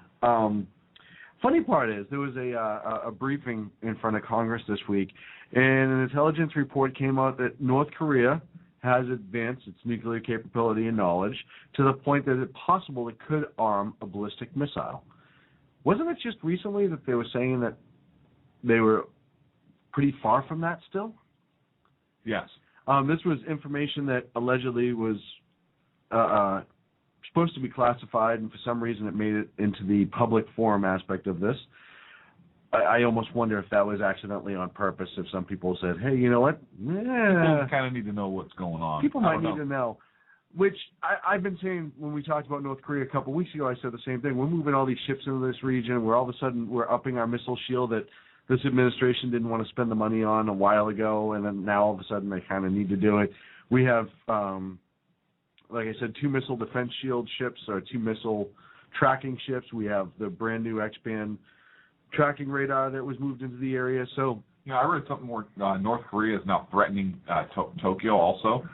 Funny part is there was a briefing in front of Congress this week, and an intelligence report came out that North Korea has advanced its nuclear capability and knowledge to the point that it's possible it could arm a ballistic missile. Wasn't it just recently that they were saying that they were pretty far from that still? Yes. This was information that allegedly was supposed to be classified, and for some reason it made it into the public forum aspect of this. I almost wonder if that was accidentally on purpose, if some people said, hey, you know what? People kind of need to know what's going on. People might need to know. Which I've been saying when we talked about North Korea a couple of weeks ago, I said the same thing. We're moving all these ships into this region where all of a sudden we're upping our missile shield that this administration didn't want to spend the money on a while ago, and then now all of a sudden they kind of need to do it. We have... like I said, 2 missile defense shield ships or 2 missile tracking ships. We have the brand new X-band tracking radar that was moved into the area. So, I read something more. North Korea is now threatening Tokyo also.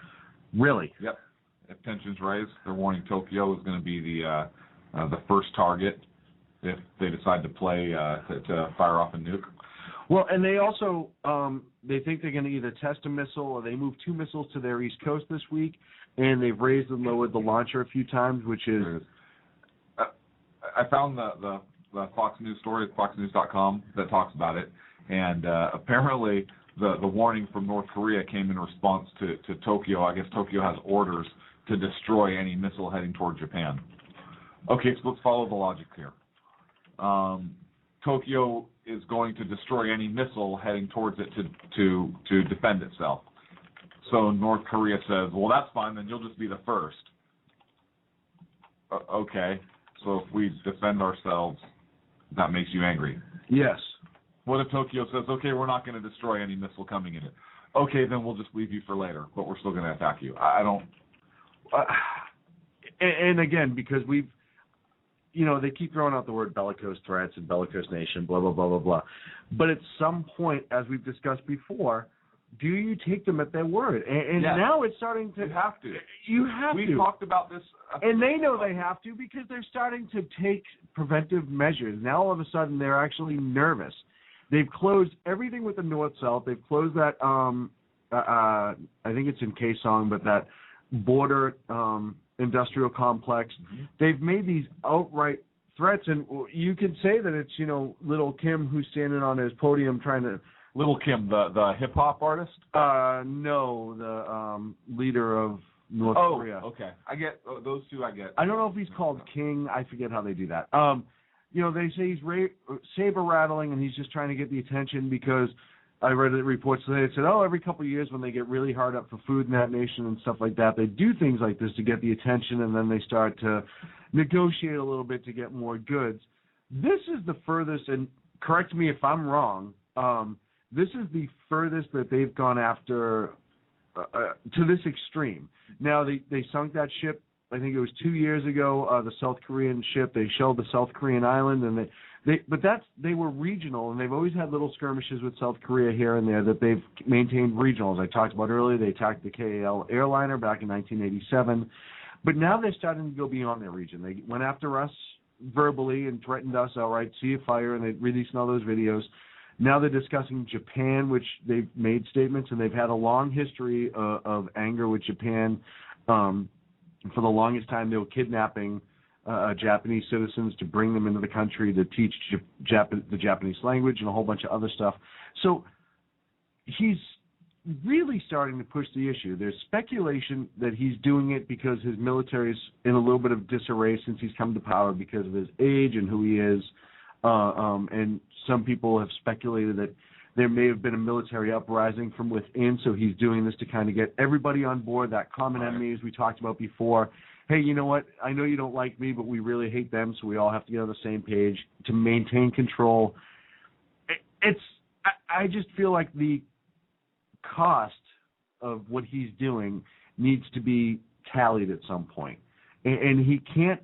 Really? Yep. If tensions rise, they're warning Tokyo is going to be the first target if they decide to play to fire off a nuke. Well, and they also they think they're going to either test a missile or they moved 2 missiles to their east coast this week, and they've raised and lowered the launcher a few times, which is. I found the Fox News story at foxnews.com that talks about it, and apparently the warning from North Korea came in response to Tokyo. I guess Tokyo has orders to destroy any missile heading toward Japan. Okay, so let's follow the logic here. Tokyo is going to destroy any missile heading towards it to defend itself. So North Korea says, well, that's fine, then you'll just be the first. Okay, so if we defend ourselves, that makes you angry. Yes. What if Tokyo says, okay, we're not going to destroy any missile coming in it? Okay, then we'll just leave you for later, but we're still going to attack you. I don't... And again, because we've, they keep throwing out the word bellicose threats and bellicose nation, blah, blah, blah, blah, blah. But at some point, as we've discussed before, do you take them at their word? And Yes. now it's starting to. You have to. You have We to. talked about this. And they know they have to because they're starting to take preventive measures. Now all of a sudden they're actually nervous. They've closed everything with the North-South. They've closed that, I think it's in Kaesong, but that border industrial complex. Mm-hmm. They've made these outright threats, and you could say that it's, Little Kim who's standing on his podium trying to... Little Kim, the hip-hop artist? No, the leader of North Korea. Oh, okay. I get those two. I get. I don't know if he's called King. I forget how they do that. They say he's saber rattling, and he's just trying to get the attention because I read the reports today. It said, every couple of years when they get really hard up for food in that nation and stuff like that, they do things like this to get the attention, and then they start to negotiate a little bit to get more goods. This is the furthest, and correct me if I'm wrong. This is the furthest that they've gone after to this extreme. Now, they sunk that ship, I think it was 2 years ago, the South Korean ship. They shelled the South Korean island, and they were regional, and they've always had little skirmishes with South Korea here and there that they've maintained regional. As I talked about earlier, they attacked the KAL airliner back in 1987. But now they're starting to go beyond their region. They went after us verbally and threatened us outright, see a fire, and they released all those videos. Now they're discussing Japan, which they've made statements, and they've had a long history of anger with Japan. For the longest time, they were kidnapping Japanese citizens to bring them into the country to teach the Japanese language and a whole bunch of other stuff. So he's really starting to push the issue. There's speculation that he's doing it because his military is in a little bit of disarray since he's come to power because of his age and who he is. And some people have speculated that there may have been a military uprising from within, so he's doing this to kind of get everybody on board, that common enemy as we talked about before. Hey, you know what? I know you don't like me, but we really hate them, so we all have to get on the same page to maintain control. I just feel like the cost of what he's doing needs to be tallied at some point, and he can't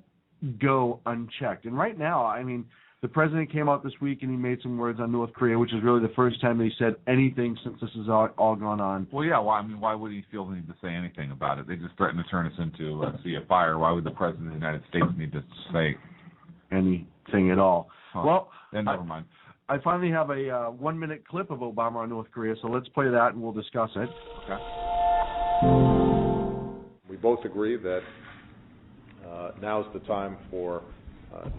go unchecked. And right now, I mean, the president came out this week and he made some words on North Korea, which is really the first time that he said anything since this has all gone on. Well, yeah. Well, I mean, why would he feel the need to say anything about it? They just threatened to turn us into a sea of fire. Why would the president of the United States need to say anything at all? Huh. Well, then never mind. I finally have a 1-minute clip of Obama on North Korea, so let's play that and we'll discuss it. Okay. We both agree that now's the time for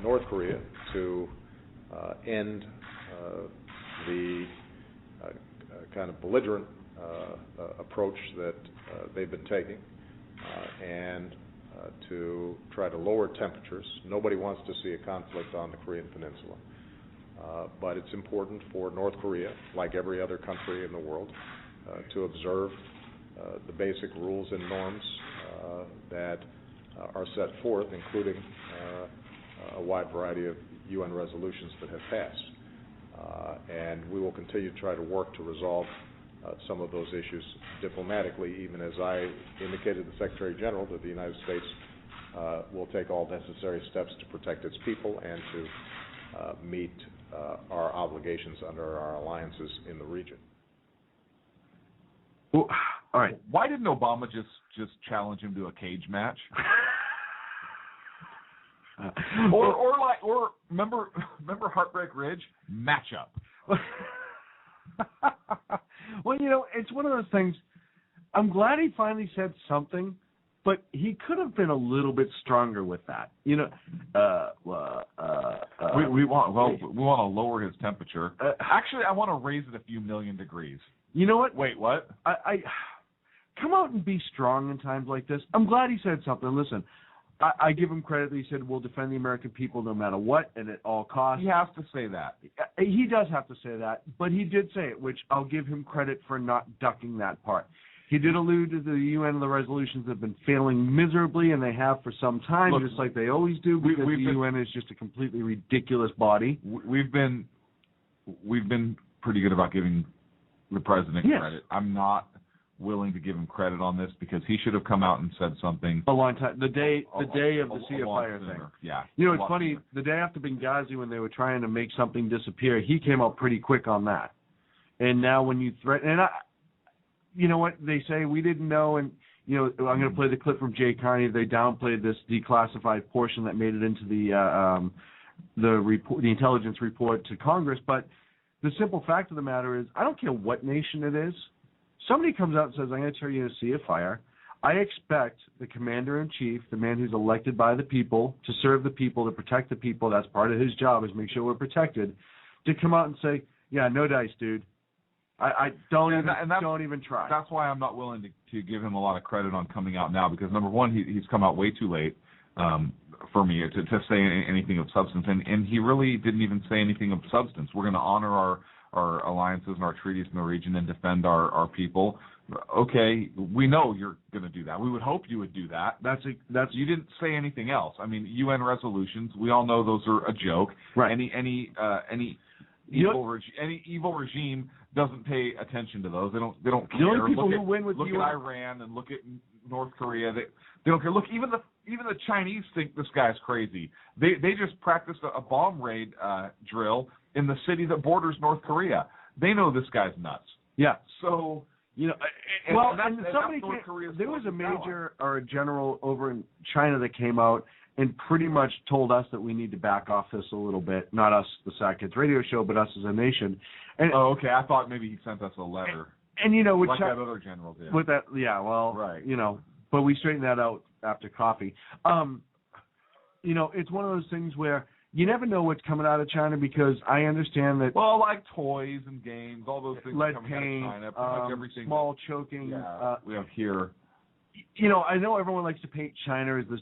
North Korea to end the kind of belligerent approach that they've been taking and to try to lower temperatures. Nobody wants to see a conflict on the Korean Peninsula. But it's important for North Korea, like every other country in the world, to observe the basic rules and norms that are set forth, including a wide variety of UN resolutions that have passed. And we will continue to try to work to resolve some of those issues diplomatically, even as I indicated to the Secretary General that the United States will take all necessary steps to protect its people and to meet our obligations under our alliances in the region. Well, all right. Why didn't Obama just challenge him to a cage match? or remember Heartbreak Ridge? Matchup. Well, it's one of those things. I'm glad he finally said something, but he could have been a little bit stronger with that. We want to lower his temperature. Actually, I want to raise it a few million degrees. You know what? Wait, what? I come out and be strong in times like this. I'm glad he said something. Listen, I give him credit that he said we'll defend the American people no matter what and at all costs. He has to say that. He does have to say that, but he did say it, which I'll give him credit for not ducking that part. He did allude to the UN and the resolutions that have been failing miserably, and they have for some time, just like they always do, because the UN is just a completely ridiculous body. We've been pretty good about giving the president credit. I'm not willing to give him credit on this because he should have come out and said something a long time. The day of the Sea of Fire thing. Yeah. It's funny. The day after Benghazi, when they were trying to make something disappear, he came out pretty quick on that. And now when you threaten, and you know what they say? We didn't know, and you know, I'm going to play the clip from Jay Carney. They downplayed this declassified portion that made it into the intelligence report to Congress. But the simple fact of the matter is, I don't care what nation it is. Somebody comes out and says, I'm going to turn you into a sea of fire. I expect the commander-in-chief, the man who's elected by the people, to serve the people, to protect the people, that's part of his job, is make sure we're protected, to come out and say, yeah, no dice, dude. I don't even try. That's why I'm not willing to give him a lot of credit on coming out now, because number one, he's come out way too late for me to say anything of substance, and he really didn't even say anything of substance. We're going to honor our alliances and our treaties in the region and defend our people. Okay, we know you're going to do that. We would hope you would do that. You didn't say anything else. I mean, UN resolutions, we all know those are a joke. Right. Any evil regime doesn't pay attention to those. They don't care. The only people look who win with look UN. at Iran and look at North Korea. They don't care. Look, even the Chinese think this guy's crazy. They just practiced a bomb raid drill in the city that borders North Korea. They know this guy's nuts. Yeah. So, you know, there was a major or a general over in China that came out and pretty much told us that we need to back off this a little bit. Not us, the Sack Kids radio show, but us as a nation. And, okay. I thought maybe he sent us a letter. And you know, like that other general did. With that, yeah, well, right. You know, but we straightened that out after coffee. You know, it's one of those things where you never know what's coming out of China, because I understand that. Well, like toys and games, all those things lead coming paint, out of China, pretty much everything. Small choking. We have here. You know, I know everyone likes to paint China as this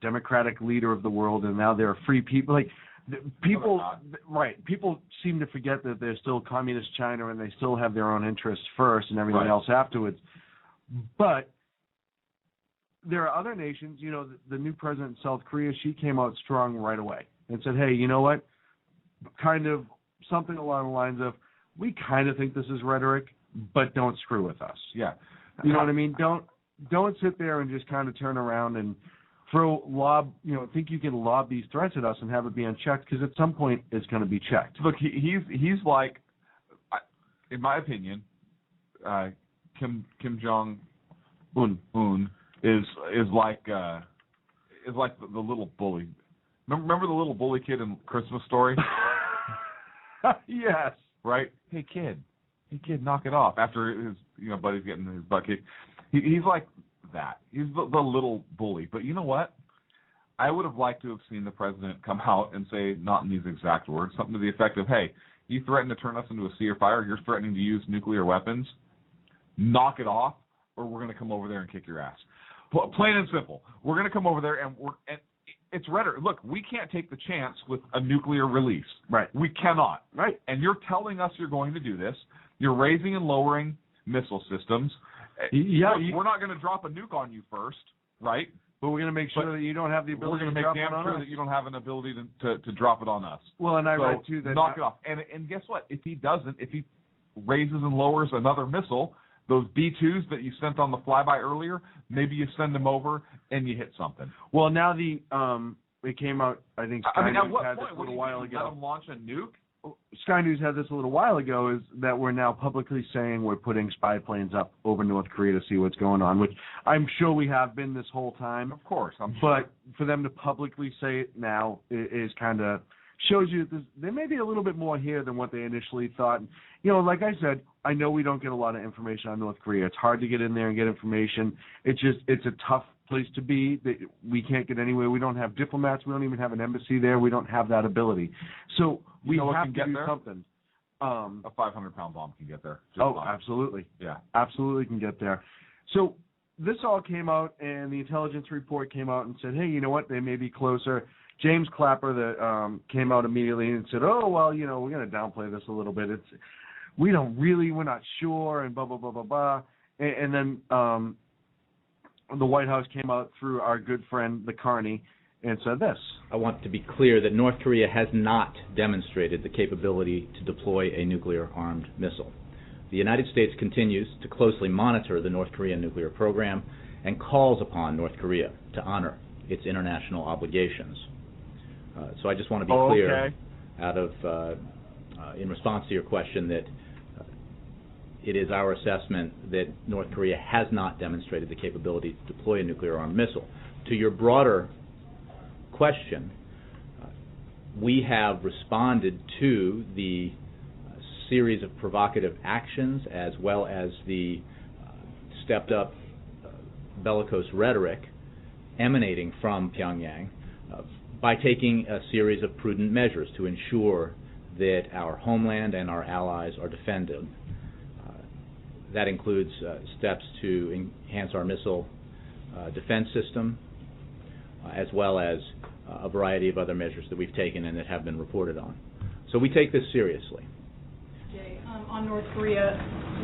democratic leader of the world, and now they're free people. Like people, right? People seem to forget that they're still communist China, and they still have their own interests first, and everything else afterwards. But there are other nations. You know, the new president in South Korea, she came out strong right away and said, hey, you know what? Kind of something along the lines of, we kind of think this is rhetoric, but don't screw with us. Yeah. You know what I mean? Don't sit there and just kind of turn around and think you can lob these threats at us and have it be unchecked, because at some point it's going to be checked. Look, he's like, in my opinion, Kim Jong Un is like the little bully. Remember the little bully kid in Christmas Story? Yes. Right? Hey kid, knock it off. After his buddy's getting his butt kicked, he's like that. He's the little bully. But you know what? I would have liked to have seen the president come out and say, not in these exact words, something to the effect of, hey, you threaten to turn us into a sea of fire, you're threatening to use nuclear weapons, knock it off, or we're going to come over there and kick your ass. Plain and simple. We're going to come over there and it's rhetoric. Look, we can't take the chance with a nuclear release. Right. We cannot. Right. And you're telling us you're going to do this. You're raising and lowering missile systems. Yeah. Look, we're not going to drop a nuke on you first, right? But we're going to make sure that you don't have the ability to drop it on us. We're going to make damn sure that you don't have an ability to drop it on us. Well, and I read too that knock it off. And guess what? If he raises and lowers another missile, those B-2s that you sent on the flyby earlier, maybe you send them over and you hit something. Well, now it came out, I think Sky News had this a little while ago. Let them launch a nuke? Sky News had this a little while ago, is that we're now publicly saying we're putting spy planes up over North Korea to see what's going on, which I'm sure we have been this whole time. Of course, I'm sure. But for them to publicly say it now is kind of shows you that there may be a little bit more here than what they initially thought. You know, like I said, I know we don't get a lot of information on North Korea. It's hard to get in there and get information. It's a tough place to be. We can't get anywhere. We don't have diplomats. We don't even have an embassy there. We don't have that ability. So we have to do something. A 500-pound bomb can get there. Absolutely. Yeah. Absolutely can get there. So this all came out, and the intelligence report came out and said, hey, you know what? They may be closer. James Clapper that came out immediately and said, oh, well, you know, we're going to downplay this a little bit. We're not sure, and blah, blah, blah, blah, blah. And then the White House came out through our good friend, the Carney, and said this. I want to be clear that North Korea has not demonstrated the capability to deploy a nuclear-armed missile. The United States continues to closely monitor the North Korean nuclear program and calls upon North Korea to honor its international obligations. So I just want to be clear, in response to your question, that it is our assessment that North Korea has not demonstrated the capability to deploy a nuclear-armed missile. To your broader question, we have responded to the series of provocative actions as well as the stepped-up bellicose rhetoric emanating from Pyongyang by taking a series of prudent measures to ensure that our homeland and our allies are defended. That includes steps to enhance our missile defense system, as well as a variety of other measures that we've taken and that have been reported on. So we take this seriously. Jay, on North Korea,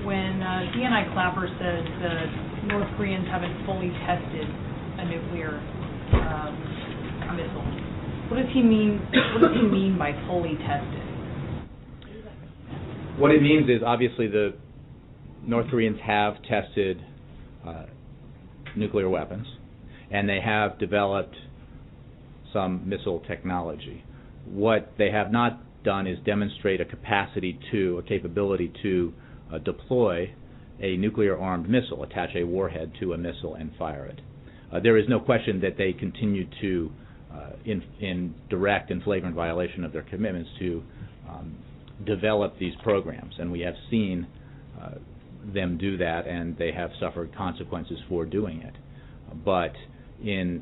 when DNI Clapper says that North Koreans haven't fully tested a nuclear missile, what does he mean? What does he mean by fully tested? What it means is obviously the North Koreans have tested nuclear weapons, and they have developed some missile technology. What they have not done is demonstrate a capability to deploy a nuclear-armed missile, attach a warhead to a missile and fire it. There is no question that they continue to, in direct and flagrant violation of their commitments, to develop these programs, and we have seen them do that, and they have suffered consequences for doing it. But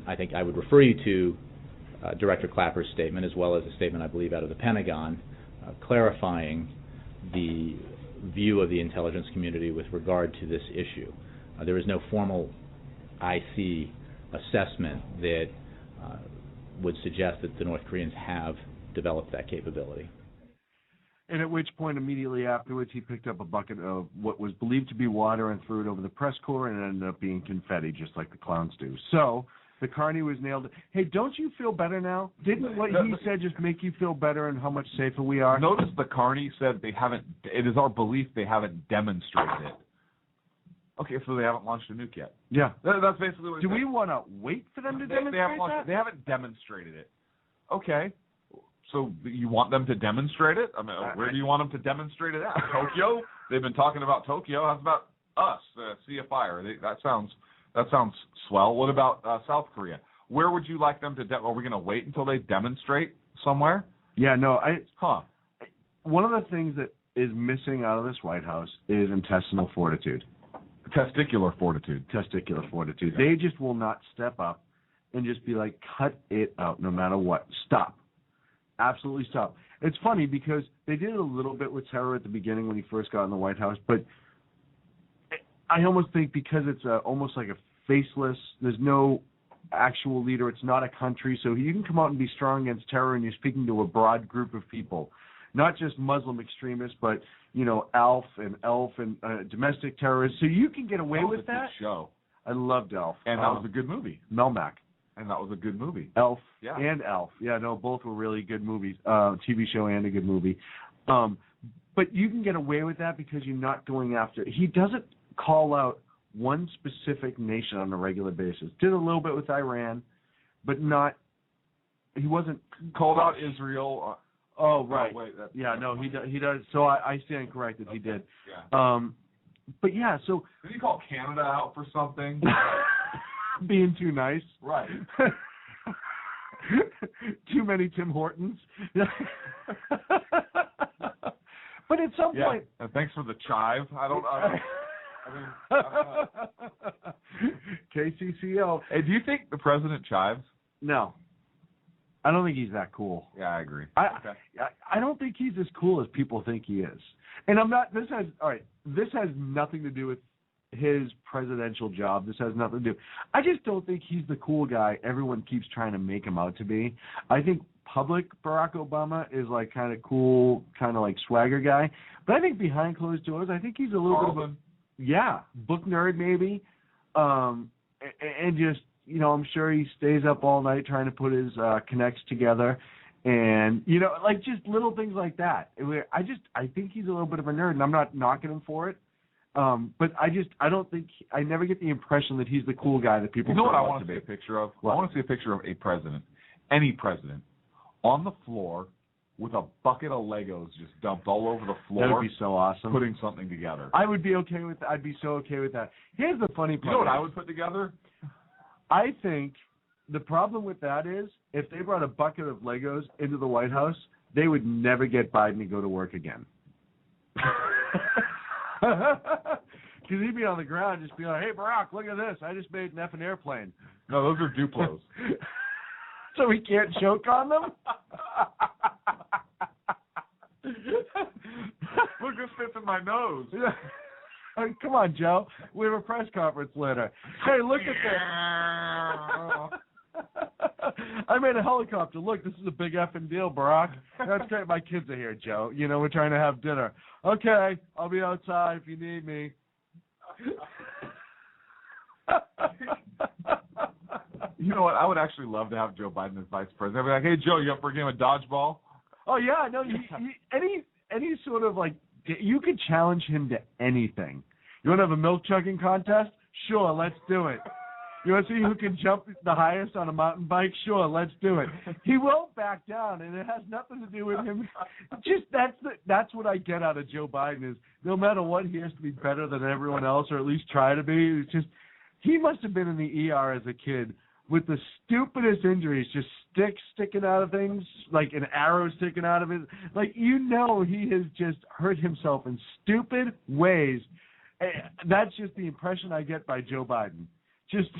I think I would refer you to Director Clapper's statement, as well as a statement, I believe, out of the Pentagon, clarifying the view of the intelligence community with regard to this issue. There is no formal IC assessment that would suggest that the North Koreans have developed that capability. And at which point, immediately afterwards, he picked up a bucket of what was believed to be water and threw it over the press corps, and it ended up being confetti, just like the clowns do. So the carney was nailed. Hey, don't you feel better now? Didn't what he said just make you feel better and how much safer we are? Notice the carney said they haven't. It is our belief they haven't demonstrated it. Okay, so they haven't launched a nuke yet. Yeah, that's basically what. Do we want to wait for them to demonstrate that? They haven't demonstrated it. Okay. So you want them to demonstrate it? I mean, where do you want them to demonstrate it at? Tokyo? They've been talking about Tokyo. How about us, Sea of Fire? That sounds swell. What about South Korea? Where would you like them to? Are we going to wait until they demonstrate somewhere? Yeah, no. One of the things that is missing out of this White House is intestinal fortitude. Testicular fortitude. Testicular fortitude. Yeah. They just will not step up and just be like, cut it out no matter what. Stop. Absolutely stop. It's funny because they did it a little bit with terror at the beginning when he first got in the White House, but I almost think because it's almost like a faceless, there's no actual leader, it's not a country, so you can come out and be strong against terror and you're speaking to a broad group of people, not just Muslim extremists, but, ALF and domestic terrorists, so you can get away with that. That was a good show. I loved ALF. And that was a good movie. Melmac. And that was a good movie. Elf and Elf. Yeah, no, both were really good movies. TV show and a good movie. But you can get away with that because you're not going after. He doesn't call out one specific nation on a regular basis. Did a little bit with Iran, but not. He wasn't called out Israel. Oh right. Oh, wait, he does. So I stand corrected. He did. Yeah. But yeah. So did he call Canada out for something? Being too nice. Right. Too many Tim Hortons. But at some point... And thanks for the chive. KCCO. Hey, do you think the president chives? No. I don't think he's that cool. Yeah, I agree. I don't think he's as cool as people think he is. And I'm not... This has nothing to do with his presidential job. This has nothing to do. I just don't think he's the cool guy everyone keeps trying to make him out to be. I think public Barack Obama is like kind of cool, kind of like swagger guy. But I think behind closed doors, I think he's a little bit of a book nerd maybe. And just, I'm sure he stays up all night trying to put his connects together. And, like just little things like that. I think he's a little bit of a nerd, and I'm not knocking him for it. But I don't think, I never get the impression that he's the cool guy that people. You know what I want to see a picture of? What? I want to see a picture of a president, any president, on the floor with a bucket of Legos just dumped all over the floor. That would be so awesome. Putting something together. I would be okay with that. I'd be so okay with that. Here's the funny part. You know what I would put together? I think the problem with that is if they brought a bucket of Legos into the White House, they would never get Biden to go to work again. Because he'd be on the ground just be like, hey, Barack, look at this. I just made an effing airplane. No, those are Duplos. So he can't choke on them? Look, this fits in my nose. Come on, Joe. We have a press conference later. Hey, look at this. I made a helicopter. Look, this is a big effing deal, Barack. That's great. My kids are here, Joe. You know, we're trying to have dinner. Okay, I'll be outside if you need me. You know what? I would actually love to have Joe Biden as vice president. I'd be like, hey, Joe, you up for a game of dodgeball? Oh, yeah. No, any sort of, like, you could challenge him to anything. You want to have a milk chugging contest? Sure, let's do it. You want to see who can jump the highest on a mountain bike? Sure, let's do it. He won't back down, and it has nothing to do with him. Just that's what I get out of Joe Biden is no matter what, he has to be better than everyone else, or at least try to be. It's just he must have been in the ER as a kid with the stupidest injuries, just sticks sticking out of things, like an arrow sticking out of it. Like, you know, he has just hurt himself in stupid ways. That's just the impression I get by Joe Biden. Just,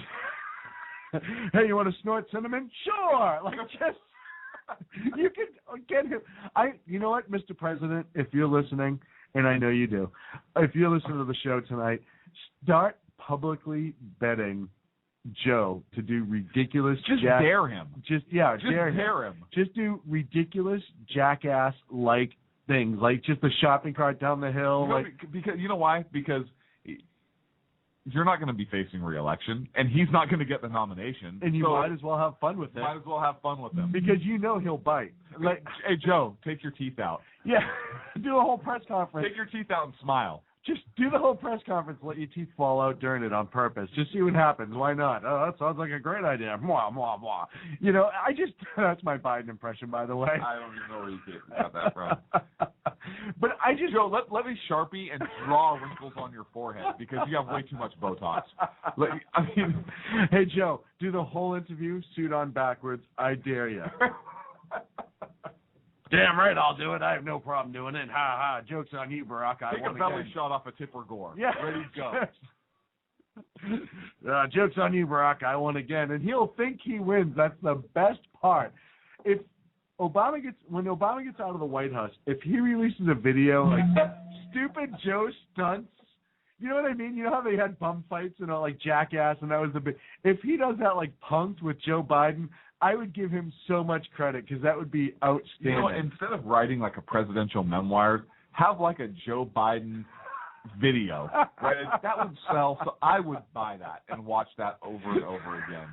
hey, you want to snort cinnamon? Sure. Like, just, you can get him. You know what, Mr. President, if you're listening, and I know you do, if you're listening to the show tonight, start publicly betting Joe to do ridiculous. Just dare him. Dare him. Just do ridiculous jackass-like things, like just the shopping cart down the hill. Because you know why? Because you're not going to be facing re-election, and he's not going to get the nomination. And you might as well have fun with it. Might as well have fun with him. Because you know he'll bite. Like, hey, Joe, take your teeth out. Yeah, do a whole press conference. Take your teeth out and smile. Just do the whole press conference, let your teeth fall out during it on purpose. Just see what happens. Why not? Oh, that sounds like a great idea. Mwah, mwah, mwah. You know, that's my Biden impression, by the way. I don't even know where you got that from. But Joe, let me Sharpie and draw wrinkles on your forehead because you have way too much Botox. Hey, Joe, do the whole interview, suit on backwards. I dare you. Damn right, I'll do it. I have no problem doing it. Ha ha. Joke's on you, Barack. I Take a belly shot off a Tipper Gore. Yeah. Ready to go. Joke's on you, Barack. I won again. And he'll think he wins. That's the best part. When Obama gets out of the White House, if he releases a video like stupid Joe stunts, you know what I mean? You know how they had bum fights and all, like Jackass, and that was the big. If he does that like Punk'd with Joe Biden, I would give him so much credit because that would be outstanding. You know, instead of writing like a presidential memoir, have like a Joe Biden video. Right? That would sell. So I would buy that and watch that over and over again.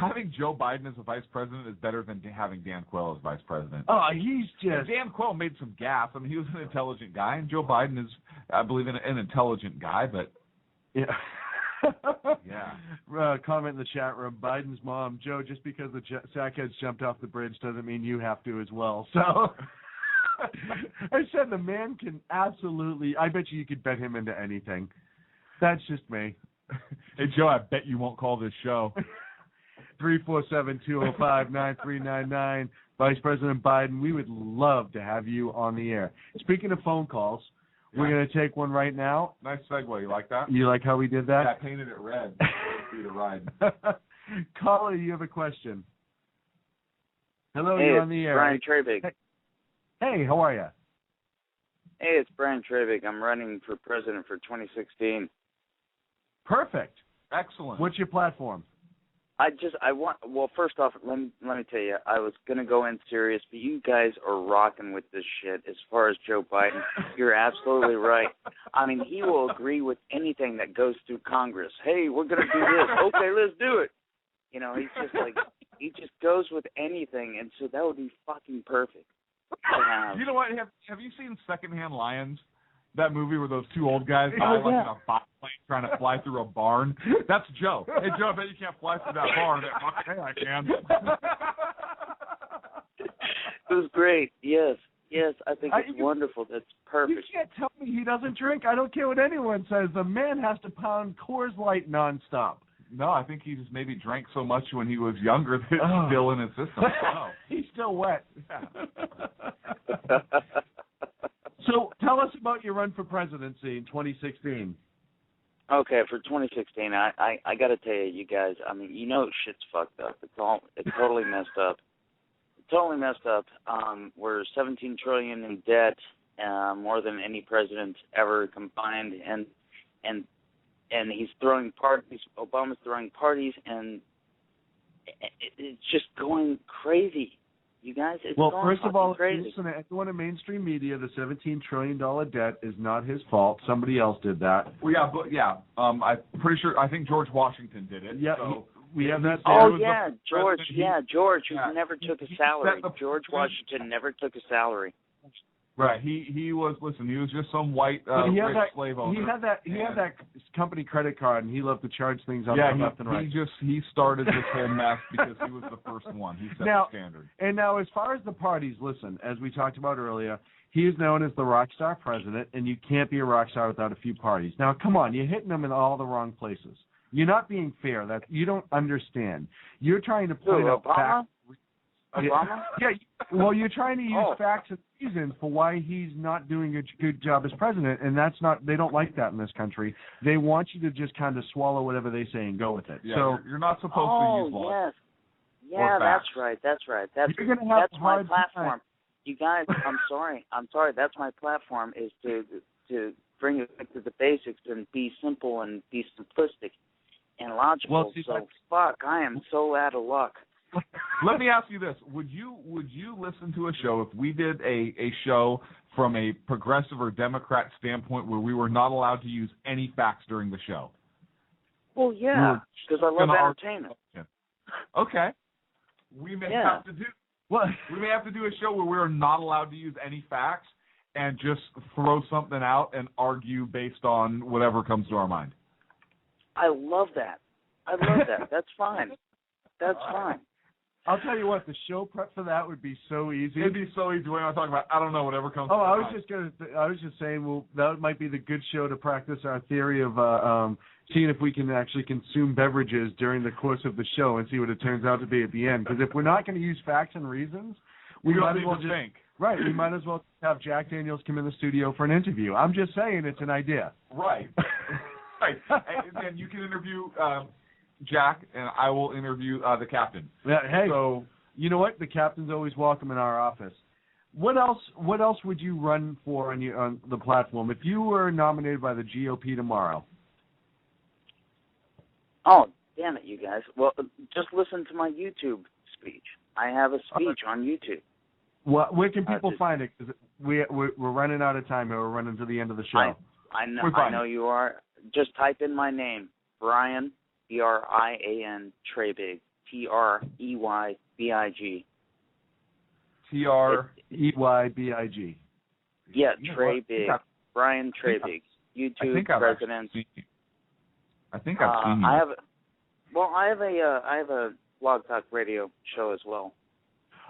Having Joe Biden as a vice president is better than having Dan Quayle as vice president. Oh, he's just... Dan Quayle made some gaffes. I mean, he was an intelligent guy, and Joe Biden is, I believe, an intelligent guy, but... Yeah. Yeah. Comment in the chat room, Biden's mom, Joe, just because the sackheads jumped off the bridge doesn't mean you have to as well. So... I said the man can absolutely... I bet you could bet him into anything. That's just me. Hey, Joe, I bet you won't call this show. 347-205-9399. Vice President Biden, we would love to have you on the air. Speaking of phone calls, we're going to take one right now. Nice segue. You like that? You like how we did that? Yeah, I painted it red for you to ride. Caller, you have a question. Hello, hey, you're on the air. Brian Trevig. Hey, how are you? Hey, it's Brian Trevig. I'm running for president for 2016. Perfect. Excellent. What's your platform? First off, let me tell you, I was going to go in serious, but you guys are rocking with this shit as far as Joe Biden. You're absolutely right. I mean, he will agree with anything that goes through Congress. Hey, we're going to do this. Okay, let's do it. You know, he's just like, he just goes with anything, and so that would be fucking perfect. You know what? Have you seen Secondhand Lions? that movie where those two old guys die like in a biplane trying to fly through a barn? That's Joe. Hey, Joe, I bet you can't fly through that barn. Hey, I can. It was great. Yes, I think it's wonderful. That's perfect. You can't tell me he doesn't drink. I don't care what anyone says. The man has to pound Coors Light nonstop. No, I think he just maybe drank so much when he was younger that it's still in his system. Oh. He's still wet. So tell us about your run for presidency in 2016. Okay, for 2016, I got to tell you guys, I mean, shit's fucked up. It's totally messed up. Totally messed up. We're $17 trillion in debt, more than any president ever combined, and he's throwing parties. Obama's throwing parties, and it's just going crazy. You guys, it's going first of all, crazy. Listen to everyone in mainstream media. The $17 trillion debt is not his fault. Somebody else did that. Well, I'm pretty sure. I think George Washington did it. Yeah. So. We have that. George. George, who never took a salary. George Washington never took a salary. Right. He was just some white rich slave owner. He had that company credit card, and he loved to charge things on left and right. He started this whole mess because he was the first one. He set the standard. And now, as far as the parties, listen, as we talked about earlier, he is known as the rock star president, and you can't be a rock star without a few parties. Now, come on, you're hitting them in all the wrong places. You're not being fair. That you don't understand. You're trying to point out facts. Obama? Yeah. Well, you're trying to use facts and reasons for why he's not doing a good job as president, and that's not. They don't like that in this country. They want you to just kind of swallow whatever they say and go with it. Yeah, so you're not supposed to use law. Yes. Yeah, that's right. That's my platform. You guys, I'm sorry. That's my platform, is to bring it back to the basics and be simple and be simplistic and logical. I am so out of luck. Let me ask you this: Would you listen to a show if we did a show from a progressive or Democrat standpoint where we were not allowed to use any facts during the show? Well, yeah, because I love entertainment. Okay, we may have to do. Well, we may have to do a show where we're not allowed to use any facts and just throw something out and argue based on whatever comes to our mind. I love that. That's fine. That's fine. I'll tell you what, the show prep for that would be so easy. It'd be so easy. What am I talking about? I don't know. Whatever comes. I was just saying. Well, that might be the good show to practice our theory of seeing if we can actually consume beverages during the course of the show and see what it turns out to be at the end. Because if we're not going to use facts and reasons, we might as well just think. Right. We might as well have Jack Daniels come in the studio for an interview. I'm just saying it's an idea. Right. Right. And you can interview Jack, and I will interview the captain. Yeah, hey, so you know what? The captain's always welcome in our office. What else would you run for on the platform if you were nominated by the GOP tomorrow? Oh, damn it, you guys! Well, just listen to my YouTube speech. I have a speech on YouTube. Where can people find it? Because we're running out of time here. We're running to the end of the show. I know you are. Just type in my name, Brian. Brian Treybig, Treybig. Treybig. Yeah, Treybig. Brian Treybig, YouTube president. I think I've seen you. I have a Blog Talk Radio show as well.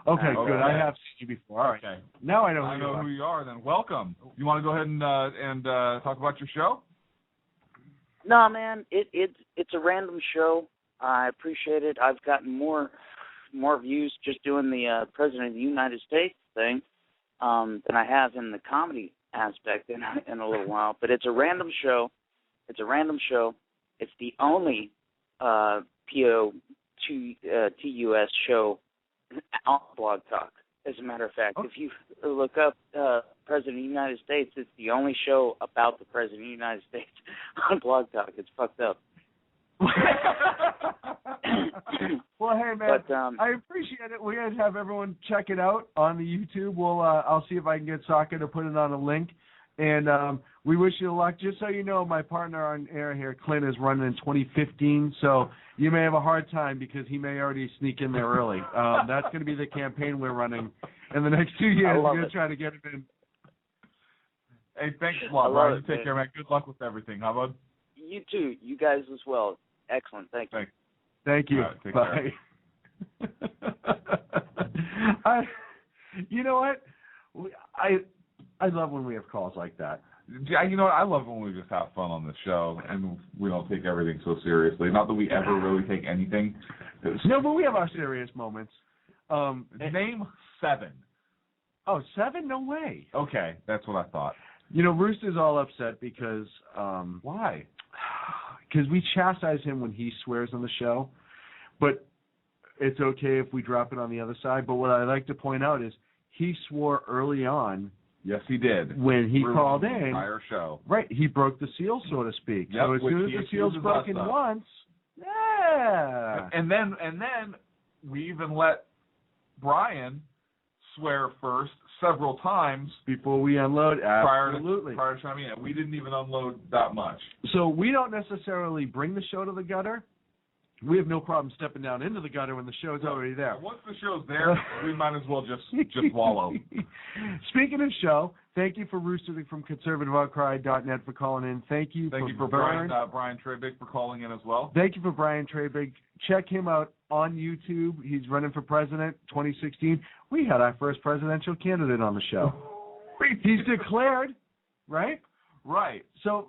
Okay, good. I have seen you before. All right. Okay. Now I know who you are. Then welcome. You want to go ahead and talk about your show? No, man, it's a random show. I appreciate it. I've gotten more views just doing the President of the United States thing than I have in the comedy aspect in a little while. But it's a random show. It's the only POTUS show on Blog Talk. As a matter of fact, if you look up President of the United States, it's the only show about the President of the United States on Blog Talk. It's fucked up. Well, hey, man, I appreciate it. We're going to have everyone check it out on the YouTube. I'll see if I can get Sokka to put it on a link. And we wish you luck. Just so you know, my partner on air here, Clint, is running in 2015, so you may have a hard time because he may already sneak in there early. That's going to be the campaign we're running in the next 2 years. We're going to try to get it in. Hey, thanks a lot, Brian. You take care, man. Good luck with everything. How about? You too. You guys as well. Excellent. Thank you. Thank you. Right, take Bye. You know what? I love when we have calls like that. Yeah, you know what? I love when we just have fun on the show and we don't take everything so seriously. Not that we ever really take anything. No, but we have our serious moments. Name 7. Oh, 7? No way. Okay, that's what I thought. You know, Rooster's all upset because why? Because we chastise him when he swears on the show, but it's okay if we drop it on the other side. But what I like to point out is he swore early on. Yes, he did. When he called the in. Entire show. Right, he broke the seal, so to speak. Yep, so as soon as the seal's broken once, yeah. And then we even let Brian swear first several times before we unload. Absolutely. Prior to chiming in. We didn't even unload that much. So we don't necessarily bring the show to the gutter. We have no problem stepping down into the gutter when the show's already there. Once the show's there, we might as well just wallow. Speaking of show, thank you for Rooster from conservativeoutcry.net for calling in. Thank you for Brian Trabig for calling in as well. Thank you for Brian Trabig. Check him out on YouTube. He's running for president 2016. We had our first presidential candidate on the show. He's declared, right? Right. So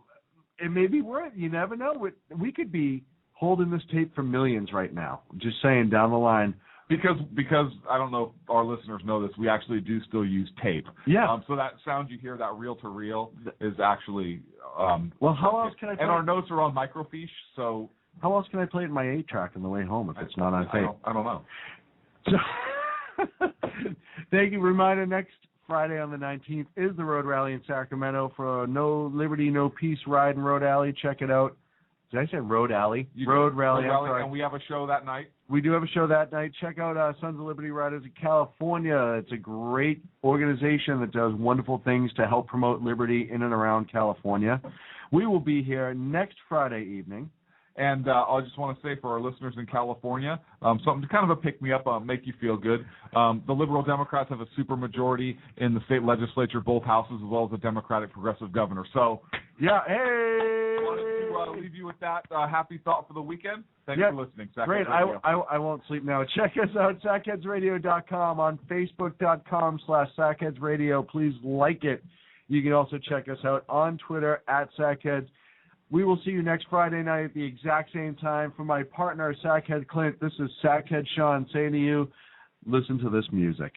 it may be worth it. You never know. We could be holding this tape for millions right now. Just saying, down the line. Because I don't know if our listeners know this, we actually do still use tape. Yeah. So that sound you hear, that reel-to-reel, is actually... well, how else can I play And our notes are on microfiche, so... How else can I play it in my 8-track on the way home if it's not on tape? I don't know. So, thank you. Reminder, next Friday on the 19th is the Road Rally in Sacramento for a No Liberty, No Peace ride in Road Alley. Check it out. Did I say Road Alley? Road Rally. And we have a show that night. We do have a show that night. Check out Sons of Liberty Riders of California. It's a great organization that does wonderful things to help promote liberty in and around California. We will be here next Friday evening. And I just want to say for our listeners in California, something to kind of a pick-me-up, make you feel good. The Liberal Democrats have a supermajority in the state legislature, both houses, as well as a Democratic progressive governor. So, yeah, hey! I wanted to leave you with that happy thought for the weekend. Thanks for listening. Sackheads Great. Radio. I won't sleep now. Check us out, sackheadsradio.com, on Facebook.com/sackheadsradio. Please like it. You can also check us out on Twitter @sackheads. We will see you next Friday night at the exact same time. For my partner, Sackhead Clint, this is Sackhead Sean saying to you, listen to this music.